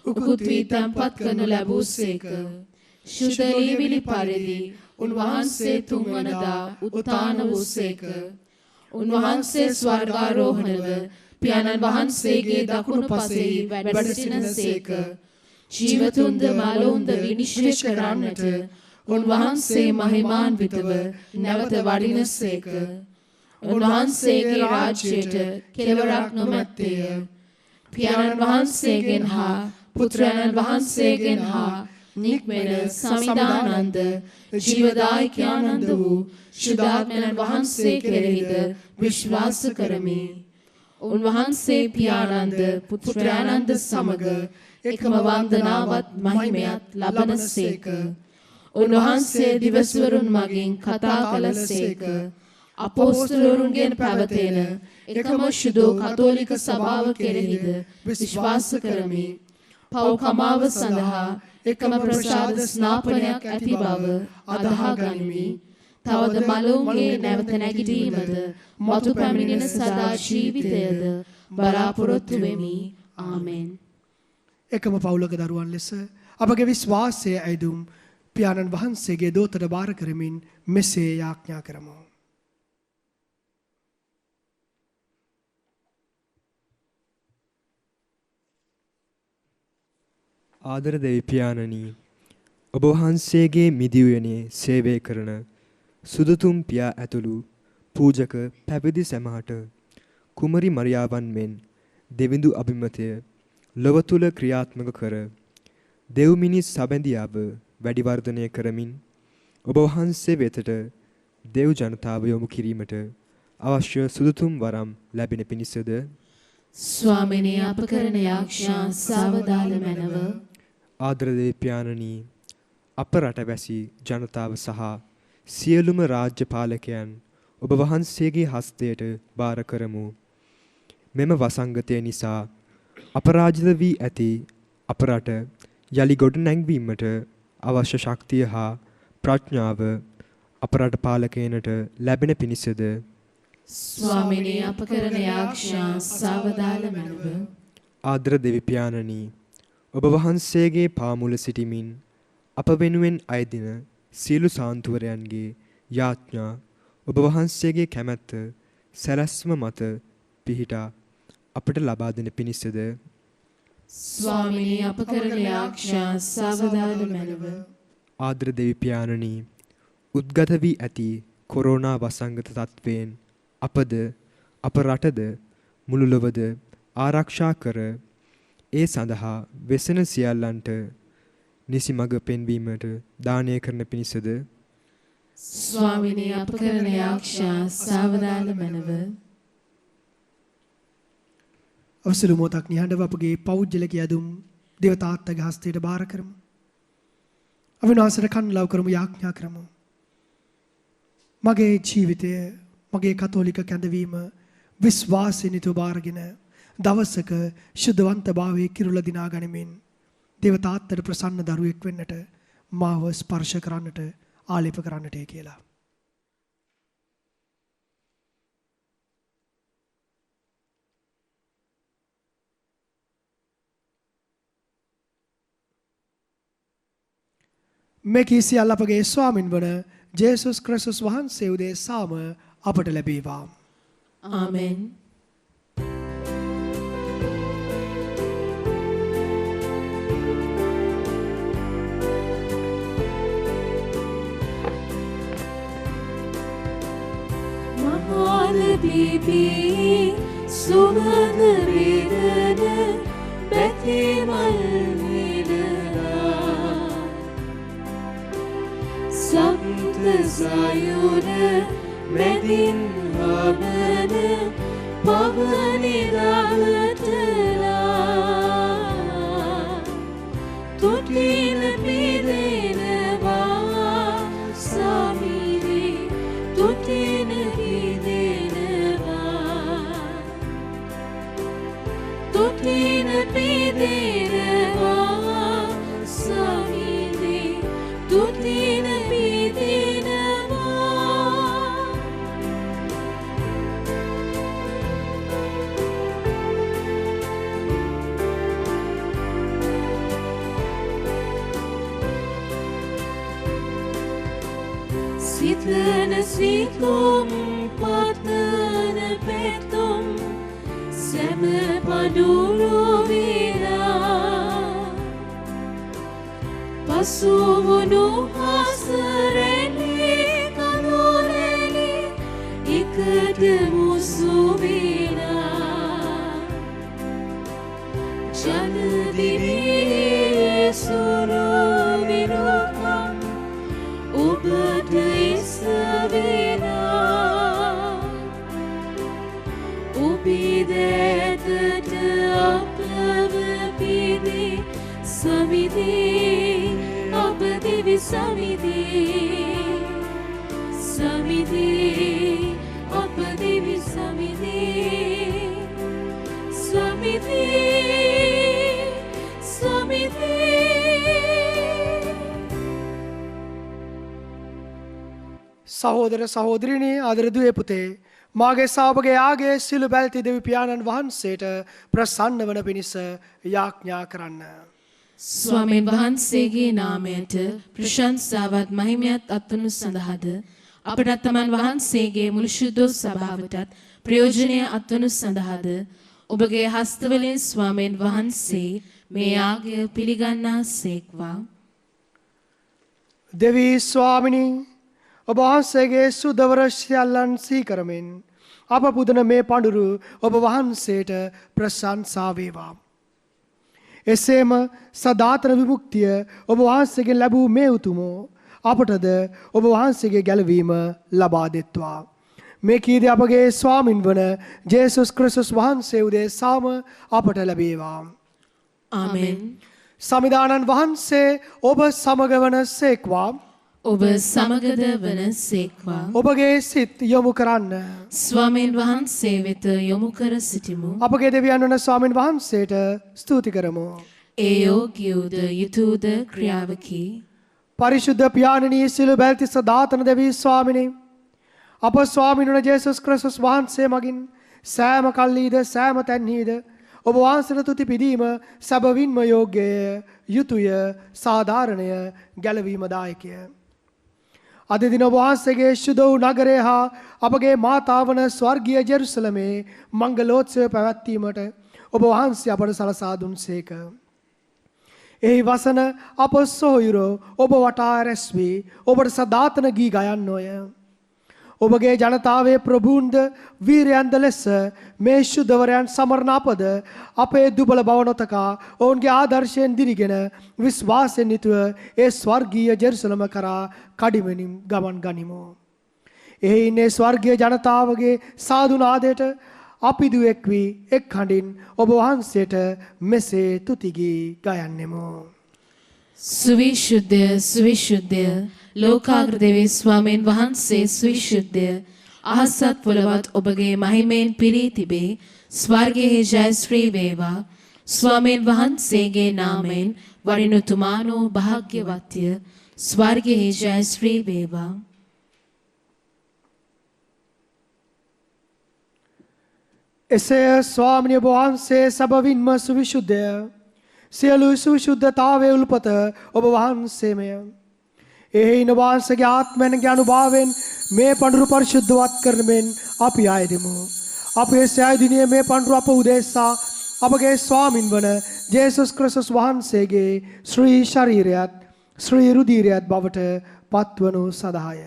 උකුත් වී තැන්පත් කරනු ලැබූසේක. ශුද්ධ ලීවිලි පරිදි උන්වහන්සේ තුන්වනදා උත්ථාන වූසේක. උන්වහන්සේ ස්වර්ගාරෝහණව පියාණන් වහන්සේගේ දකුණු පසෙහි වැඩ සිටිනසේක. ජීවතුන්ද මලවුන්ද විනිශ්චය කරන්නට උන්වහන්සේ මහිමාන්විතව නැවත වඩිනසේක. උන්වහන්සේගේ රාජ්‍යයට කෙලවරක් නොමැත්තේය. පියාණන් වහන්සේගෙන් හා පුත්‍රයන් වහන්සේගෙන් හා නික්මෙන සමිදානන්ද ජීවදායකයන්ද වූ ශුද්ධාත්මයන් වහන්සේ කෙරෙහිද විශ්වාස කරමි. උන්වහන්සේ පියාණන්ද පුත්‍රයන්ද සමග එකම වන්දනාවත් මහිමයත් ලබනසේක. උන්වහන්සේ දිවස්වරුන් මගින් කතා කළසේක. අපෝස්තලවරුන්ගෙන් පැවතෙන එකම ශුද්ධ කතෝලික සභාව කෙරෙහිද විශ්වාස කරමි. පව් කමාව සඳහා එකම ප්‍රසාද ස්නාපනයක් ඇති බව අදහා ගනිමි. තවද මලවුන්ගේ නැවත නැගිටීමද මතු පැමිණෙන සදා ජීවිතයද බලාපොරොත්තු වෙමි. ආමෙන්. එකම පවුලක දරුවන් ලෙස අපගේ විශ්වාසය ඇදුම් පියාණන් වහන්සේගේ දෝතට බාර කරමින් මෙසේ යාඥා කරමු. ආදර දෙවි පියාණනි, ඔබ වහන්සේගේ මිදිවයනේ සේවය කරන සුදුතුම් පියා ඇතුළු පූජක පැවිදි සැමහට කුමරි මරියාවන් මෙන් දෙවිඳු අභිමතය ලොව තුල ක්‍රියාත්මක කර දෙව් මිනිස් සබැඳියාව වැඩි වර්ධනය කරමින් ඔබ වහන්සේ වෙතට දෙව් ජනතාව යොමු කිරීමට අවශ්‍ය සුදුතුම් වරම් ලැබෙන පිණිසද ස්වාමිනේ අප කරන යාඥා සාවදාල මැනව. ආදර දෙවියන්නි අප රටවැසි ජනතාව සහ සියලුම රාජ්‍ය පාලකයන් ඔබ වහන්සේගේ හස්තයට බාර කරමු. මෙම වසංගතය නිසා අපරාජිත වී ඇති අප රට යලි ගොඩනැංවීමට අවශ්‍ය ශක්තිය හා ප්‍රඥාව අප රට පාලකයනට ලැබෙන පිණිසද ස්වාමිනේ අප කරන යාඥා සාවදාල මැනව. ආදර දෙවියන්නි ඔබ වහන්සේගේ පාමුල සිටිමින් අප වෙනුවෙන් අයදින සියලු සාන්තුවරයන්ගේ යාඥා ඔබ වහන්සේගේ කැමැත්ත සැලැස්ම මත පිහිටා අපට ලබා දෙන පිණිසද ස්වාමිනේ අප කරන යාඥා සාවදාල මැනව. ආදර දෙවියන්නි උද්ගත වී ඇති කොරෝනා වසංගත තත්වයෙන් අපද අප රටද මුළු ලොවද ආරක්ෂා කර ඒ සඳහා වෙසෙන සියල්ලන්ට නිසි මඟ පෙන්වීමට දානය කරන පිණිසද ස්වාමිනේ අප කරන යාඥා සාවදාල මැනව. අවසල මොහොතක් නිහඬව අපගේ පෞද්ගලික යදුම් දේවතාත්තගේ හස්තයට බාර කරමු. අවිනාශයට කන් ලව් කරමු යාඥා කරමු. මගේ ජීවිතය මගේ කතෝලික කැඳවීම විශ්වාසයෙන් යුතුව බාරගෙන දවසක ශුද්ධවන්තභාවයේ කිරුළ දිනා ගනිමින් දේවතාත්තට ප්‍රසන්න දරුවෙක් වෙන්නට මාව ස්පර්ශ කරන්නට ආලේප කරන්නට කියලා. මේ කීසියල් අපගේ ස්වාමින් වන ජේසුස් ක්‍රිස්තුස් වහන්සේ උදෙසාම අපට ලැබේවා. ආමෙන්. මහාන බිබී සුවඳ විරණ බැතිමල් විරලා සප්ත සයුර මැදින් හබන පවනිරාටලා තුටින පිදෙනවා සමිරේ තුටින පිදෙනවා තුටින පිදෙනවා සමිරේ තුටින සිතන සිතුම් පතන පෙතුම් සැම පඩුරු විරා පසුවුණු හසරෙලි කනුරෙලි එකට මුසු විරා ජනදිවියේ සුරු විරුකම් ඔබට ඉස්සවිනා ඔබිදැතට අපව පිදි සමිදී අප දිවි සමිදී සමිදී අප දිවි සමිදී සමිදී සමිදී. සහෝදර සහෝදරිනී ආදර දුවේ පුතේ මාගේ සාවකගේ ආගේ සිළු බැල්ති දෙවි පියාණන් වහන්සේට ප්‍රසන්න වන පිණිස යාඥා කරන්න. ස්වාමීන් වහන්සේගේ නාමයට ප්‍රශංසාවත් මහිමයත් අත්වනු සඳහාද අපට තමන් වහන්සේගේ මුළු ශුද්ධ සභාවටත් ප්‍රයෝජනය අත්වනු සඳහාද ඔබගේ හස්තවලින් ස්වාමීන් වහන්සේ මේ යාගය පිළිගන්නා සේක්වා. දෙවි ස්වාමිනී ඔබ වහන්සේගේ සුදවර සියල්ලන් සීකරමින් අප පුදන මේ පඬුරු ඔබ වහන්සේට ප්‍රශංසා වේවා. එසේම සදාතන විමුක්තිය ඔබ වහන්සේගෙන් ලැබූ මේ උතුමෝ අපටද ඔබ වහන්සේගේ ගැලවීම ලබා දෙත්වා. මේ කීදී අපගේ ස්වාමින් වන ජේසුස් ක්‍රිස්තුස් වහන්සේ උදෙසාම අපට ලැබේවා. ආමෙන්. සමිදානන් වහන්සේ ඔබ සමග වන සේක්වා. ඔබ සමගද වන සේක්වා. ඔබගේ සිත් යොමු කරන්න. ස්වාමීන් වහන්සේ වෙත යොමු කර සිටිමු. අපගේ දෙවියන් වන ස්වාමින් වහන්සේට ස්තුති කරමු. ඒ යෝග්‍යද යුතුයද ක්‍රියාවකි. පරිශුද්ධ පියාණනී සිළු බැල්තිස්ස දාතන දෙවී ස්වාමිනේ, අප ස්වාමීන් වන ජේසුස් ක්‍රිස්තුස් වහන්සේ මගින් සෑම කල්හිද සෑම තැන්හිද ඔබ වහන්සේට තුති පිදීම සැබවින්ම යෝග්‍යය, යුතුය, සාධාරණය, ගැලවීමදායකය. අද දින ඔබ වහන්සේගේ ශුද්ධ වූ නගරය හා අපගේ මාතාව වන ස්වර්ගීය ජෙරුසලමේ මංගලෝත්සවය පැවැත්වීමට ඔබ වහන්සේ අපට සලසා දුන්සේක. එහි වසන අප සොහොයුරෝ ඔබ වටා රැස් වී ඔබට සදාතන ගී ගයන්නෝය. ඔබගේ ජනතාවේ ප්‍රභූන්ද වීරයන්ද ලෙස මේ ශුද්ධවරයන් සමරන අපද අපේ දුබල බව නොතකා ඔවුන්ගේ ආදර්ශයෙන් දිරිගෙන විශ්වාසයෙන් යුතුව ඒ ස්වර්ගීය ජෙරුසලම කරා කඩිමනින් ගමන් ගනිමු. එහි ඉන්නේ ස්වර්ගීය ජනතාවගේ සාදුනාදයට අපි දුවෙක් වී එක් හඬින් ඔබ වහන්සේට මෙසේ තුතිගී ගයන්නෙමු. සුවිශුද්ධය සුවිශුද්ධය ලෝකාග්‍ර දෙවී ස්වාමීන් වහන්සේ සුවිශුද්ධය. අහසත් පොළවත් ඔබගේ මහිමයෙන් පිරී තිබේ. ස්වර්ගයේ ජයශ්‍රී වේවා. ස්වාමීන් වහන්සේගේ නාමයෙන් වරිණුතුමානෝ භාග්‍යවත්ය. ස්වර්ගයේ ජයශ්‍රී වේවා. එසේ ස්වාමිනී ඔබ වහන්සේ සැබවින්ම සුවිශුද්ධය. සියලු සුවිශුද්ධතාවයේ උල්පත ඔබ වහන්සේමය. එහින වහන්සේගේ ආත්මයන්ගේ අනුභවයෙන් මේ පඬුරු පරිශුද්ධවත් කරමින් අපි ආයදෙමු. අපේ සෑදිනියේ මේ පඬුරු අප උදෙසා අපගේ ස්වාමින් වන ජේසුස් ක්‍රිස්තුස් වහන්සේගේ ශ්‍රී ශරීරයත් ශ්‍රී රුධිරයත් බවට පත්වනු සදාය.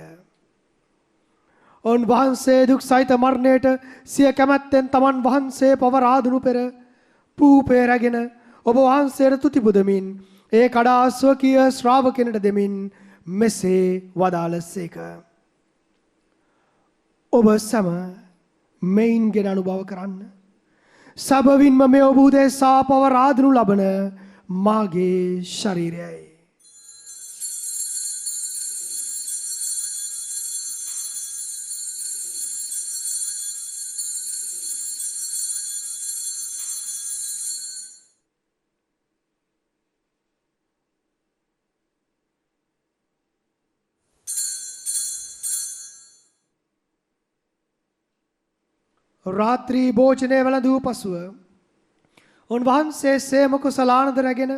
ඔවුන් වහන්සේ දුක් සහිත මරණයට සිය කැමැත්තෙන් තමන් වහන්සේ පවරාදුණු පෙර පූපේ රැගෙන ඔබ වහන්සේට තුති පුදමින් ඒ කඩා ස්වකීය ශ්‍රාවකෙනට දෙමින් මෙසේ වදාළසේක. ඔබ සැම මෙයින් ගෙන අනුභව කරන්න. සැබවින්ම මේ ඔබ උදෙසා පවරාදුණු ලබන මාගේ ශරීරයයි. රාත්‍රී භෝජනය වැළඳූ පසුව උන්වහන්සේ සේම කුසලානද රැගෙන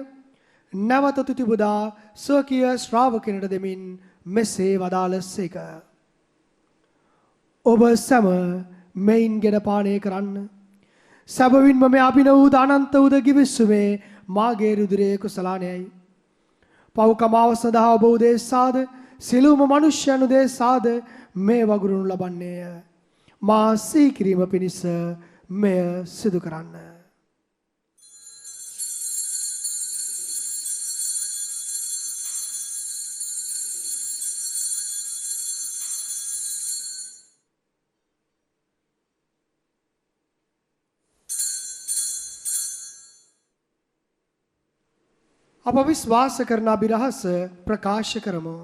නැවත තුති පුදා ස්වකීය ශ්‍රාවකයන්ට දෙමින් මෙසේ වදාළසේක. ඔබ සැම මෙයින් ගෙන පානය කරන්න. සැබවින්ම මේ අභිනව අනන්ත උද ගිවිසුමේ මාගේ රුධිරයේ කුසලානයයි. පව්කමාව සඳහා ඔබ උදෙසාද සිළුම මනුෂ්‍යයන් උදෙසාද මේ වගුරුණු ලබන්නේය. මා සීකිරීම පිණිස මෙය සිදු කරන්න. අප විශ්වාස කරන අභිරහස ප්‍රකාශ කරමු.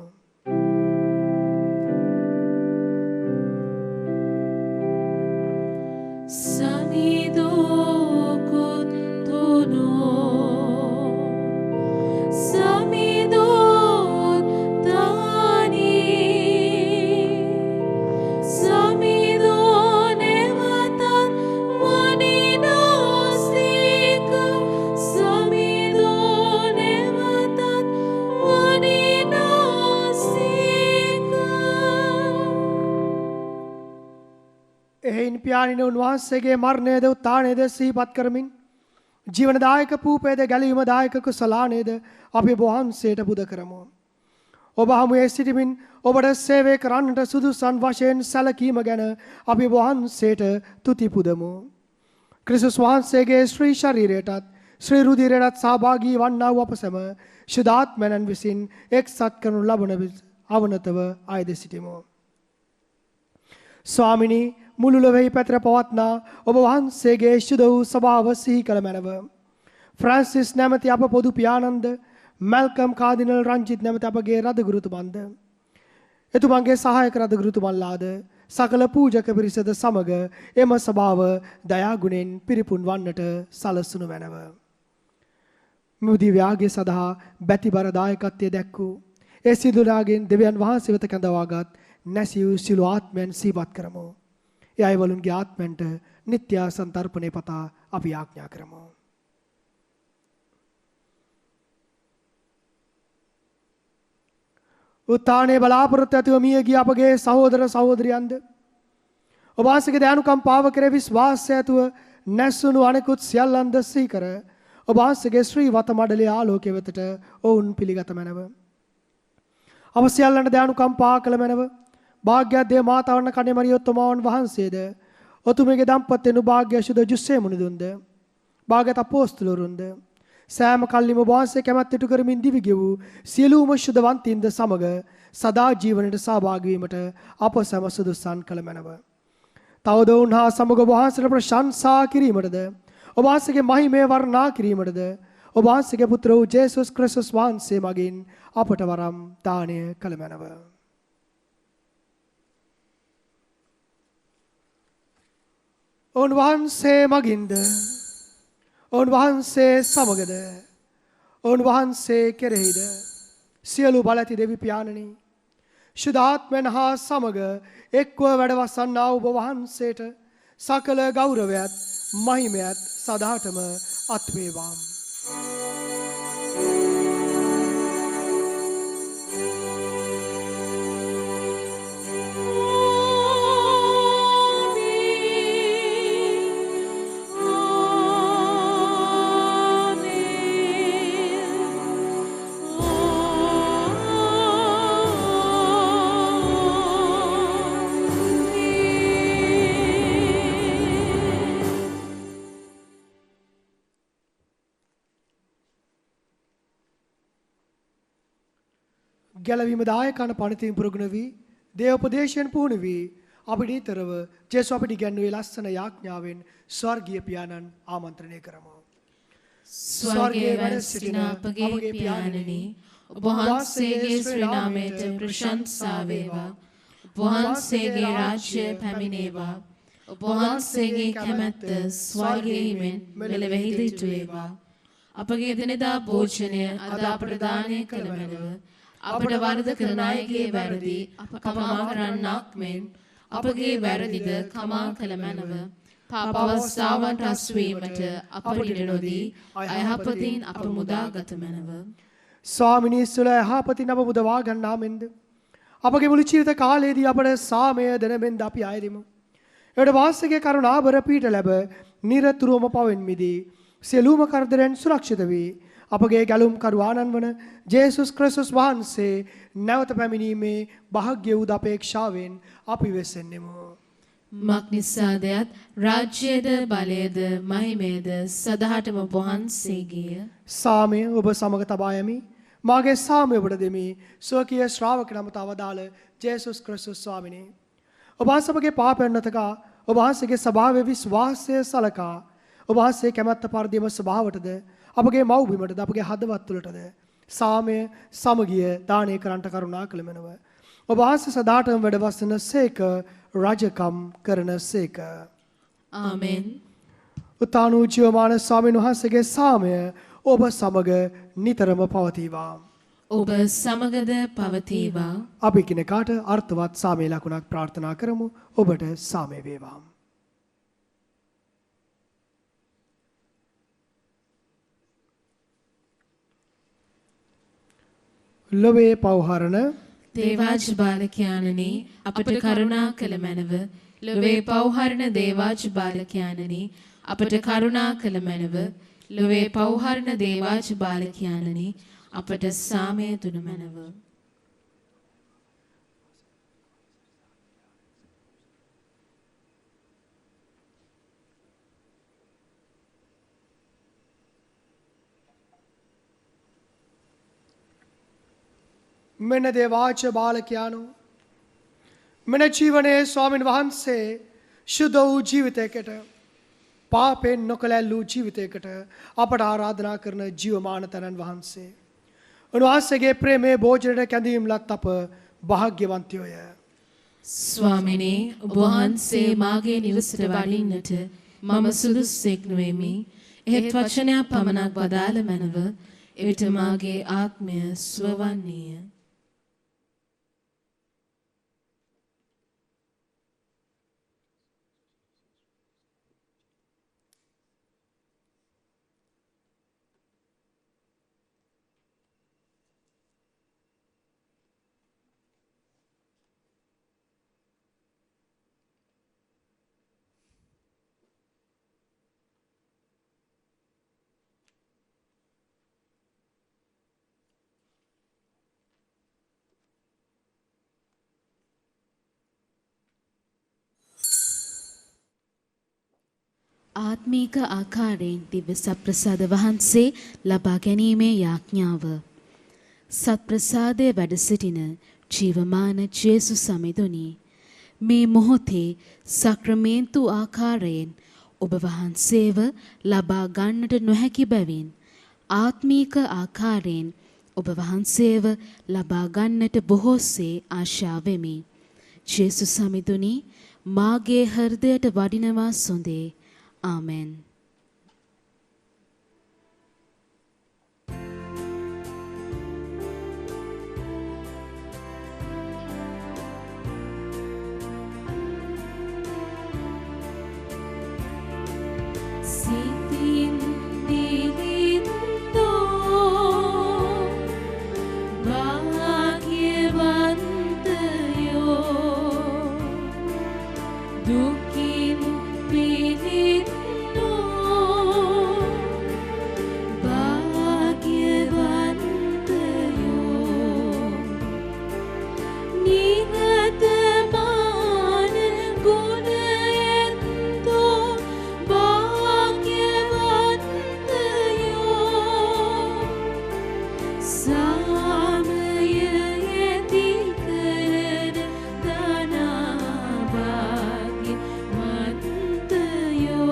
පියාණින උන්වහන්සේගේ මරණයද උත්ථානයද සිහිපත් කරමින් ජීවනදායක පූපේද ගැලවීමදායක කුසලානයද අපි වහන්සේට පුද කරමු. ඔබ හමුවේ සිටිමින් ඔබට සේවය කරන්නට සුදුසන් වශයෙන් සැලකීම ගැන අපි වහන්සේට තුති පුදමු. ක්‍රිස්තුස් වහන්සේගේ ශ්‍රී ශරීරයටත් ශ්‍රී රුධිරයටත් සහභාගී වන්නා වූ අප සැම ශුද්ධාත්මයන් විසින් එක්සත් කරනු ලබන අවනතව ආයද සිටිමු. ස්වාමිනී මුළු ලොවෙහි පැතිර පවත්නා ඔබ වහන්සේගේ ශුද්ධ වූ සභාව සිහි කළ මැනව. ෆ්‍රැන්සිස් නැමැති අප පොදු පියාණන්ද මැල්කම් කාදිනල් රංජිත් නැමැති අපගේ රදගුරුතුමන්ද එතුමන්ගේ සහායක රදගුරුතුමන්ලාද සකල පූජක පිරිසද සමග එම සභාව දයාගුණෙන් පිරිපුන් වන්නට සලසනු මැනව. මුදිව්‍යාගේ සඳහා බැතිබර දායකත්වය දැක්වූ ඒ සිදුලාගෙන් දෙවියන් වහන්සේ වෙත කැඳවාගත් නැසි වූ සිළු ආත්මයන් සිහිපත් කරමු. ඒ අයවලුන්ගේ ආත්මයන්ට නිත්‍ය සන්තර්පණය පතා අපි ආඥා කරමු. උත්තානයේ බලාපොරොත්තු ඇතිව මිය ගිය අපගේ සහෝදර සහෝදරියන්ද ඔබ වහන්සේගේ දයානුකම්පාව කෙරෙහි විශ්වාසය ඇතුව නැසුණු අනෙකුත් සියල්ලන්ද සිහි කර ඔබ වහන්සේගේ ශ්‍රී වත මඩලේ ආලෝකය වෙතට ඔවුන් පිළිගත මැනව. අප සියල්ලන්ට දයානුකම්පා කළ මැනව. භාග්‍යවත් මාතාවන කණේ මරියොත්තමාවන් වහන්සේද ඔතුමියගේ දම්පත්වෙනු භාග්‍ය ශුද්ධ ජුස්සේ මුනිදුන්ද භාග්‍යවත් අපෝස්තලවරුන්ද සෑම කල්ලිම ඔබ වහන්සේ කැමැත්ත ඉටු කරමින් දිවි ගෙවූ සියලුම ශුද්ධවන්තින්ද සමග සදා ජීවනයට සහභාගී වීමට අප සැම සුදුසන් කළ මැනව. තවද උන්හා සමග ඔබ වහන්සේට ප්‍රශංසා කිරීමටද ඔබ වහන්සේගේ මහිමය වර්ණනා කිරීමටද ඔබ වහන්සේගේ පුත්‍ර වූ ජේසුස් ක්‍රිස්තුස් වහන්සේ මගින් අපට වරම් දානය කළ මැනව. උන්වහන්සේ මගින්ද උන්වහන්සේ සමගද උන්වහන්සේ කෙරෙහිද සියලු බල ඇති දෙවි පියාණනි ශුද්ධාත්මයන් හා සමග එක්ව වැඩවසන්නා ඔබ වහන්සේට සකල ගෞරවයත් මහිමයත් සදාටම අත්වේවා. ගැලවීම දායකන පණතින් පුරගුණ වී දේවෝපදේශයෙන් පුහුණු වී අපිට නිතරව ජේසු අපිට ඉගැන්වූ ලස්සන යාඥාවෙන් ස්වර්ගීය පියාණන් ආමන්ත්‍රණය කරමු. ස්වර්ගයේ වැඩ සිටින අපගේ පියාණනි ඔබ වහන්සේගේ ශ්‍රී නාමයට ප්‍රශංසා වේවා. ඔබ වහන්සේගේ රාජ්‍ය පැමිණේවා. ඔබ වහන්සේගේ කැමැත්ත ස්වර්ගයේ මෙලොවෙහිද ඉටු වේවා. අපගේ දිනදා භෝජනය අද අපට දානය කළ මැනව. අපට වරද කරන අයගේ වැරදි අප කමා කරන්නක් මෙන් අපගේ වැරදිද කමා කළ මැනව. පාප අවස්ථාවට අස්වීමට අපට ඉඩ නොදී අයහපතින් අප මුදාගත මැනව. ස්වාමිනී සුල යහපතින් අප මුදවා ගන්නා මෙන්ද අපගේ මුළු ජීවිත කාලයේදී අපට සාමය දෙන මෙන්ද අපි අයදිමු. එවිට වාසගේ කරුණාබර පීඨ ලැබ නිරතුරුවම පවෙන් මිදී සියලුම කරදරයන් සුරක්ෂිත වී අපගේ ගැලුම් කරුවාණන් වන ජේසුස් ක්‍රිස්තුස් වහන්සේ නැවත පැමිණීමේ භාග්‍ය වූ අපේක්ෂාවෙන් අපි වෙසෙන්නෙමු. මක්නිසාදයත් රාජ්‍යයේද බලයේද මහිමයේද සදාටම වහන්සේගේය. සාමය ඔබ සමග තබා යමි. මාගේ සාමය ඔබට දෙමි. ස්වකීය ශ්‍රාවක නමත අවදාළ ජේසුස් ක්‍රිස්තුස් ස්වාමිනේ. ඔබ වහන්සේගේ පාපයන් නැතකා ඔබ වහන්සේගේ ස්වභාවයේ විශ්වාසය සලකා ඔබ වහන්සේ කැමැත්ත පරිදිම ස්වභාවටද අපගේ මව්බිමටද අපගේ හදවත් තුළටද සාමය සමගිය දානය කරන්නට කරුණා කළ මැනව. ඔබ වහන්සේ සදාටම වැඩ වසන සේක රජකම් කරන සේක. ආමෙන්. උත්තානු ජීවමාන ස්වාමීන් වහන්සේගේ සාමය ඔබ සමග නිතරම පවතිවා. ඔබ සමගද පවතිවා. අපි කෙනෙකාට අර්ථවත් සාමය ලකුණක් ප්‍රාර්ථනා කරමු. ඔබට සාමය වේවා. ලොවේ පවහරණ දේවාජ බාලකයාණනි අපට කරුණා කළ මැනව. ලොවේ පවහරණ දේවාජ බාලකයාණනි අපට කරුණා කළ මැනව. ලොවේ පවහරණ දේවාජ බාලකයාණනි අපට සාමය දුන මැනව. මෙන්න දේවාච බාලකයානෝ මෙන ජීවනයේ ස්වාමින් වහන්සේ ශුද්ධ වූ ජීවිතයකට පාපෙන් නොකලැල්ලූ ජීවිතයකට අපට ආරාධනා කරන ජීවමාන තනන් වහන්සේ. උන්වහන්සේගේ ප්‍රේමයේ භෝජනයට කැඳවීම ලත් අප භාග්‍යවන්තයෝය. ස්වාමිනේ ඔබ වහන්සේ මාගේ නිවසට වඩින්නට මම සුදුස්සෙක් නොවෙමි. එහෙත් වචනයක් පමණක් වදාළ මැනව එවිට මාගේ ආත්මය ස්වවන්නේය. ආත්මීක ආකාරයෙන් දිව්‍ය සත්ප්‍රසාද වහන්සේ ලබා ගැනීමේ යාඥාව. සත්ප්‍රසාදයේ වැඩ සිටින ජීවමාන ජේසුස් සමිඳුනි, මේ මොහොතේ සක්‍රමේන්තු ආකාරයෙන් ඔබ වහන්සේව ලබා ගන්නට නොහැකි බැවින් ආත්මීක ආකාරයෙන් ඔබ වහන්සේව ලබා ගන්නට බොහෝසේ ආශා වෙමි. ජේසුස් සමිඳුනි, මාගේ හෘදයට වඩිනවා සොඳේ. Amen. Sitin dilindo bhagyavantayo dukin pilinno bhagyavantayo nihatamana gunayento bhagyavantayo samayayati karana dana bhagyavantayo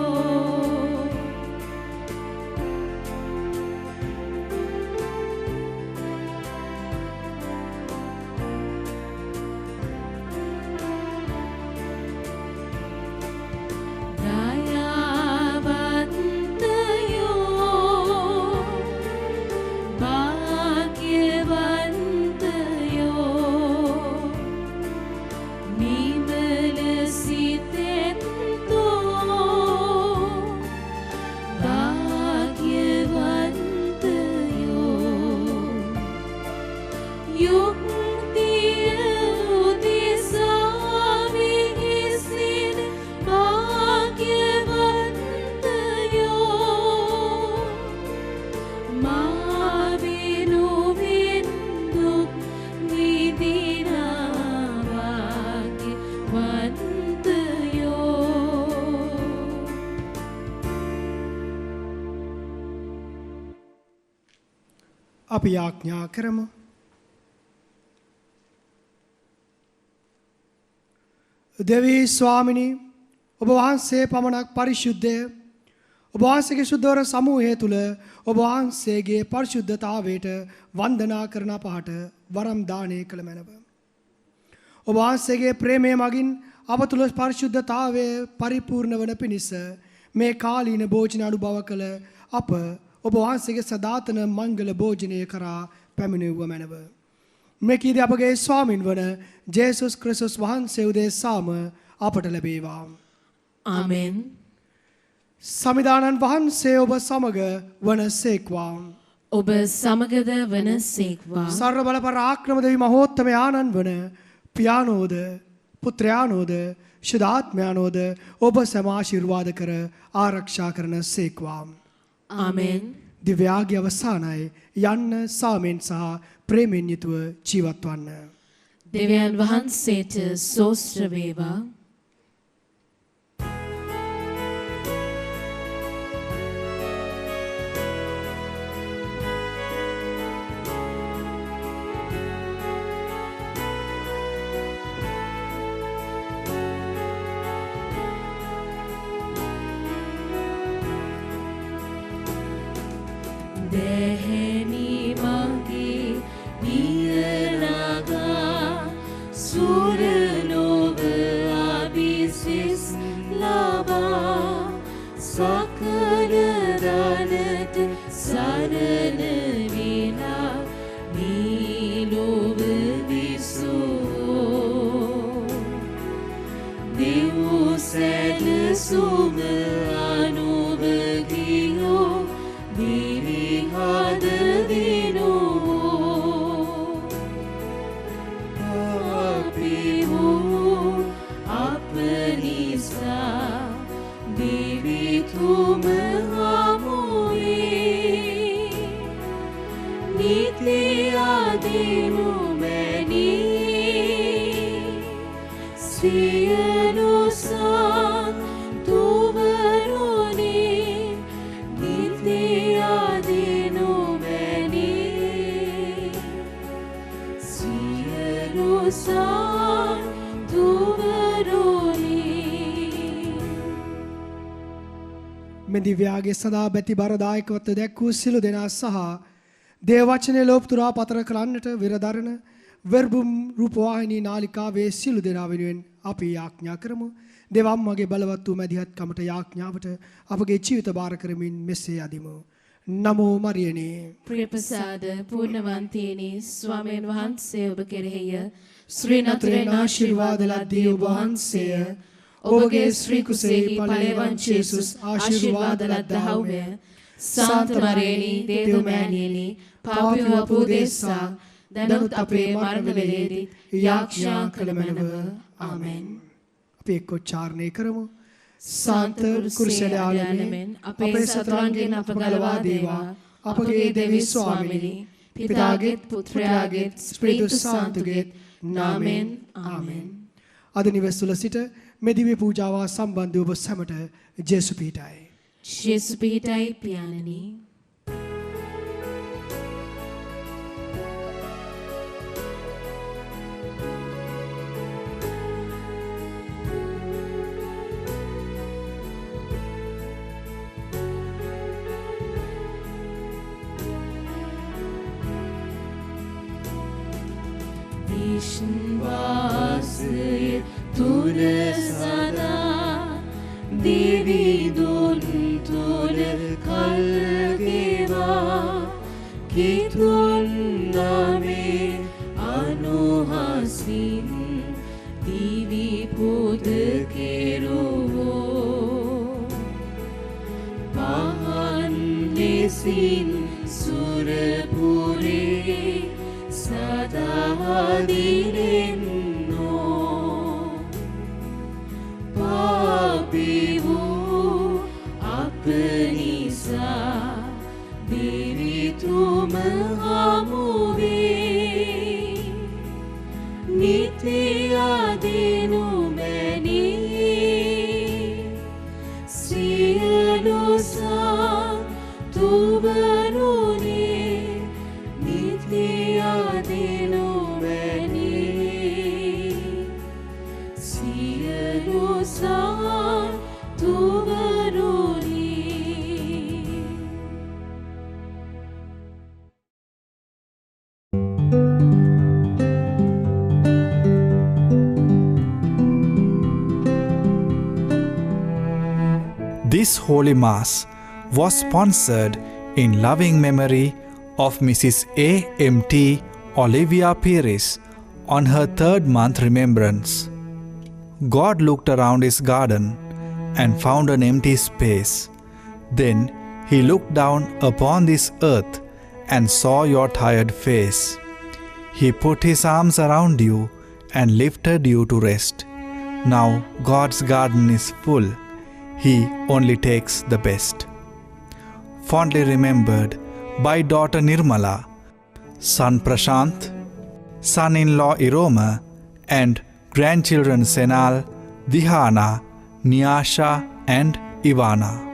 dayavantayo bhagyavantayo nimelasitento bhagyavantayo yuktiya udisavi isin bhagyavantayo mavinu vinduk vidina bhagyavantayo අපි යාඥා කරමු. දෙවී ස්වාමිනී, ඔබ වහන්සේ පමණක් පරිශුද්ධය. ඔබ වහන්සේගේ ශුද්ධවර සමූහය තුල ඔබ වහන්සේගේ පරිශුද්ධතාවයට වන්දනා කරන අපහට වරම් දානය කළ මැනව. ඔබ වහන්සේගේ ප්‍රේමය මගින් අප තුල පරිශුද්ධතාවය පරිපූර්ණ වන පිණිස මේ කාලීන භෝජන අනුභව කළ අප ඔබ වහන්සේගේ සදාතන මංගල භෝජනය කරා පැමිණෙව්ව මැනව. මෙකීදී අපගේ ස්වාමින් වන ජේසුස් ක්‍රිස්තුස් වහන්සේ උදෙසාම අපට ලැබේවා. ආමෙන්. සමිදානන් වහන්සේ ඔබ සමග වනසේක්වා. ඔබ සමගද වනසේක්වා. සර්ව බල පරාක්‍රම දෙවි මහෝත්තම ආනන් වන පියානෝද පුත්‍රයානෝද ශුද්ධාත්මයානෝද ඔබ සම ආශිර්වාද කර ආරක්ෂා කරන සේක්වා. ආමෙන්. දිව්‍යාග්‍ය අවසානයි යන්න සාමෙන් සහ ප්‍රේමෙන් යුතුව ජීවත් වන්න. දෙවියන් වහන්සේට සෝස්ත්‍ර වේවා. දැහැමි මගේ පියනගා සුරලොව අබිසිස් ලබා සකල දනට සරණ විනා නීලොව විසෝ දෙව් සැලසුම අනුභගියෝ විවිහද දිනෝ අපි වූ අප නිසා දිවිතුම හමුවේ නිති අදිනු මැනී සියලු සත්තුවරුනේ නිති අදිනු මැනී සියලු සත්තුවරුනේ මේ දිව්‍යාගේ සදා බැති බරදායකවත්ව දැක් වූ සිළු දෙනා සහ දේව වචනේ ලෝපතුරා පතර කරන්නට විරදරන වෙර්බුම් රූපවාහිනී නාලිකාවේ සිළු දෙනා වෙනුවෙන් අපි යාඥා කරමු. දෙවම්මගේ බලවත් වූ මැදිහත්කමට යාඥාවට අපගේ ජීවිත බාර කරමින් මෙසේ අදිමු. නමෝ මරියනේ ප්‍රියප්‍රසාද පූර්ණවන්තේනි ස්වාමීන් වහන්සේ ඔබ කෙරෙහිය ශ්‍රී නතරෙන් ආශිර්වාද ලද්දී ඔබ වහන්සේය ඔබගේ ශ්‍රී කුසෙහි ඵලයන් ජේසුස් ආශිර්වාද ලද්දහව්ය සාන්ත මරියනි දේවමෑණියනි පාපී වූ දේසා දනුත් අපේ මරණ වේලේදී යාඥා කළ මැනව ආමෙන්. අපි එක්ක උච්චාරණය කරමු. සාන්ත කුරුසයාලෙන් අපේ සතුරන්ගෙන් අප ගලවා දේවා අපගේ දෙවි ස්වාමිනී පිතාගේත් පුත්‍රයාගේත් ස්පීරිතු සාන්තුගේත් නාමෙන් ආමෙන්. අද නිවෙස් තුල සිට මේ දිව්‍ය පූජාව සම්බන්ධව ඔබ සැමට ජේසු පිහිටයි. ජේසු පිහිටයි පියාණනි. විශ්වාසය තුල සදා දිවිදුන් තුල කල්ගෙවා කිතුන් නාමේ අනුහසින් දිවි පුද කෙරුවෝ පහන් ලෙසින් සුරපුරේ සදා දිලෙන්නෝ පාපී වූ අප නිසා දිවිතුම හමුවේ නිති අදිනු මැනී සියලු සත්තුවරුනේ නිති අදිනු මැනී සියලු සත්තුවරුනේ. This Holy Mass was sponsored in loving memory of Mrs. A.M.T. Olivia Pires on her 3rd month remembrance. God looked around his garden and found an empty space. Then he looked down upon this earth and saw your tired face. He put his arms around you and lifted you to rest. Now God's garden is full. He only takes the best. Fondly remembered by daughter Nirmala, son Prashant, son-in-law Iroma, and grandchildren Senal, Dihana, Nyasha, and Ivana.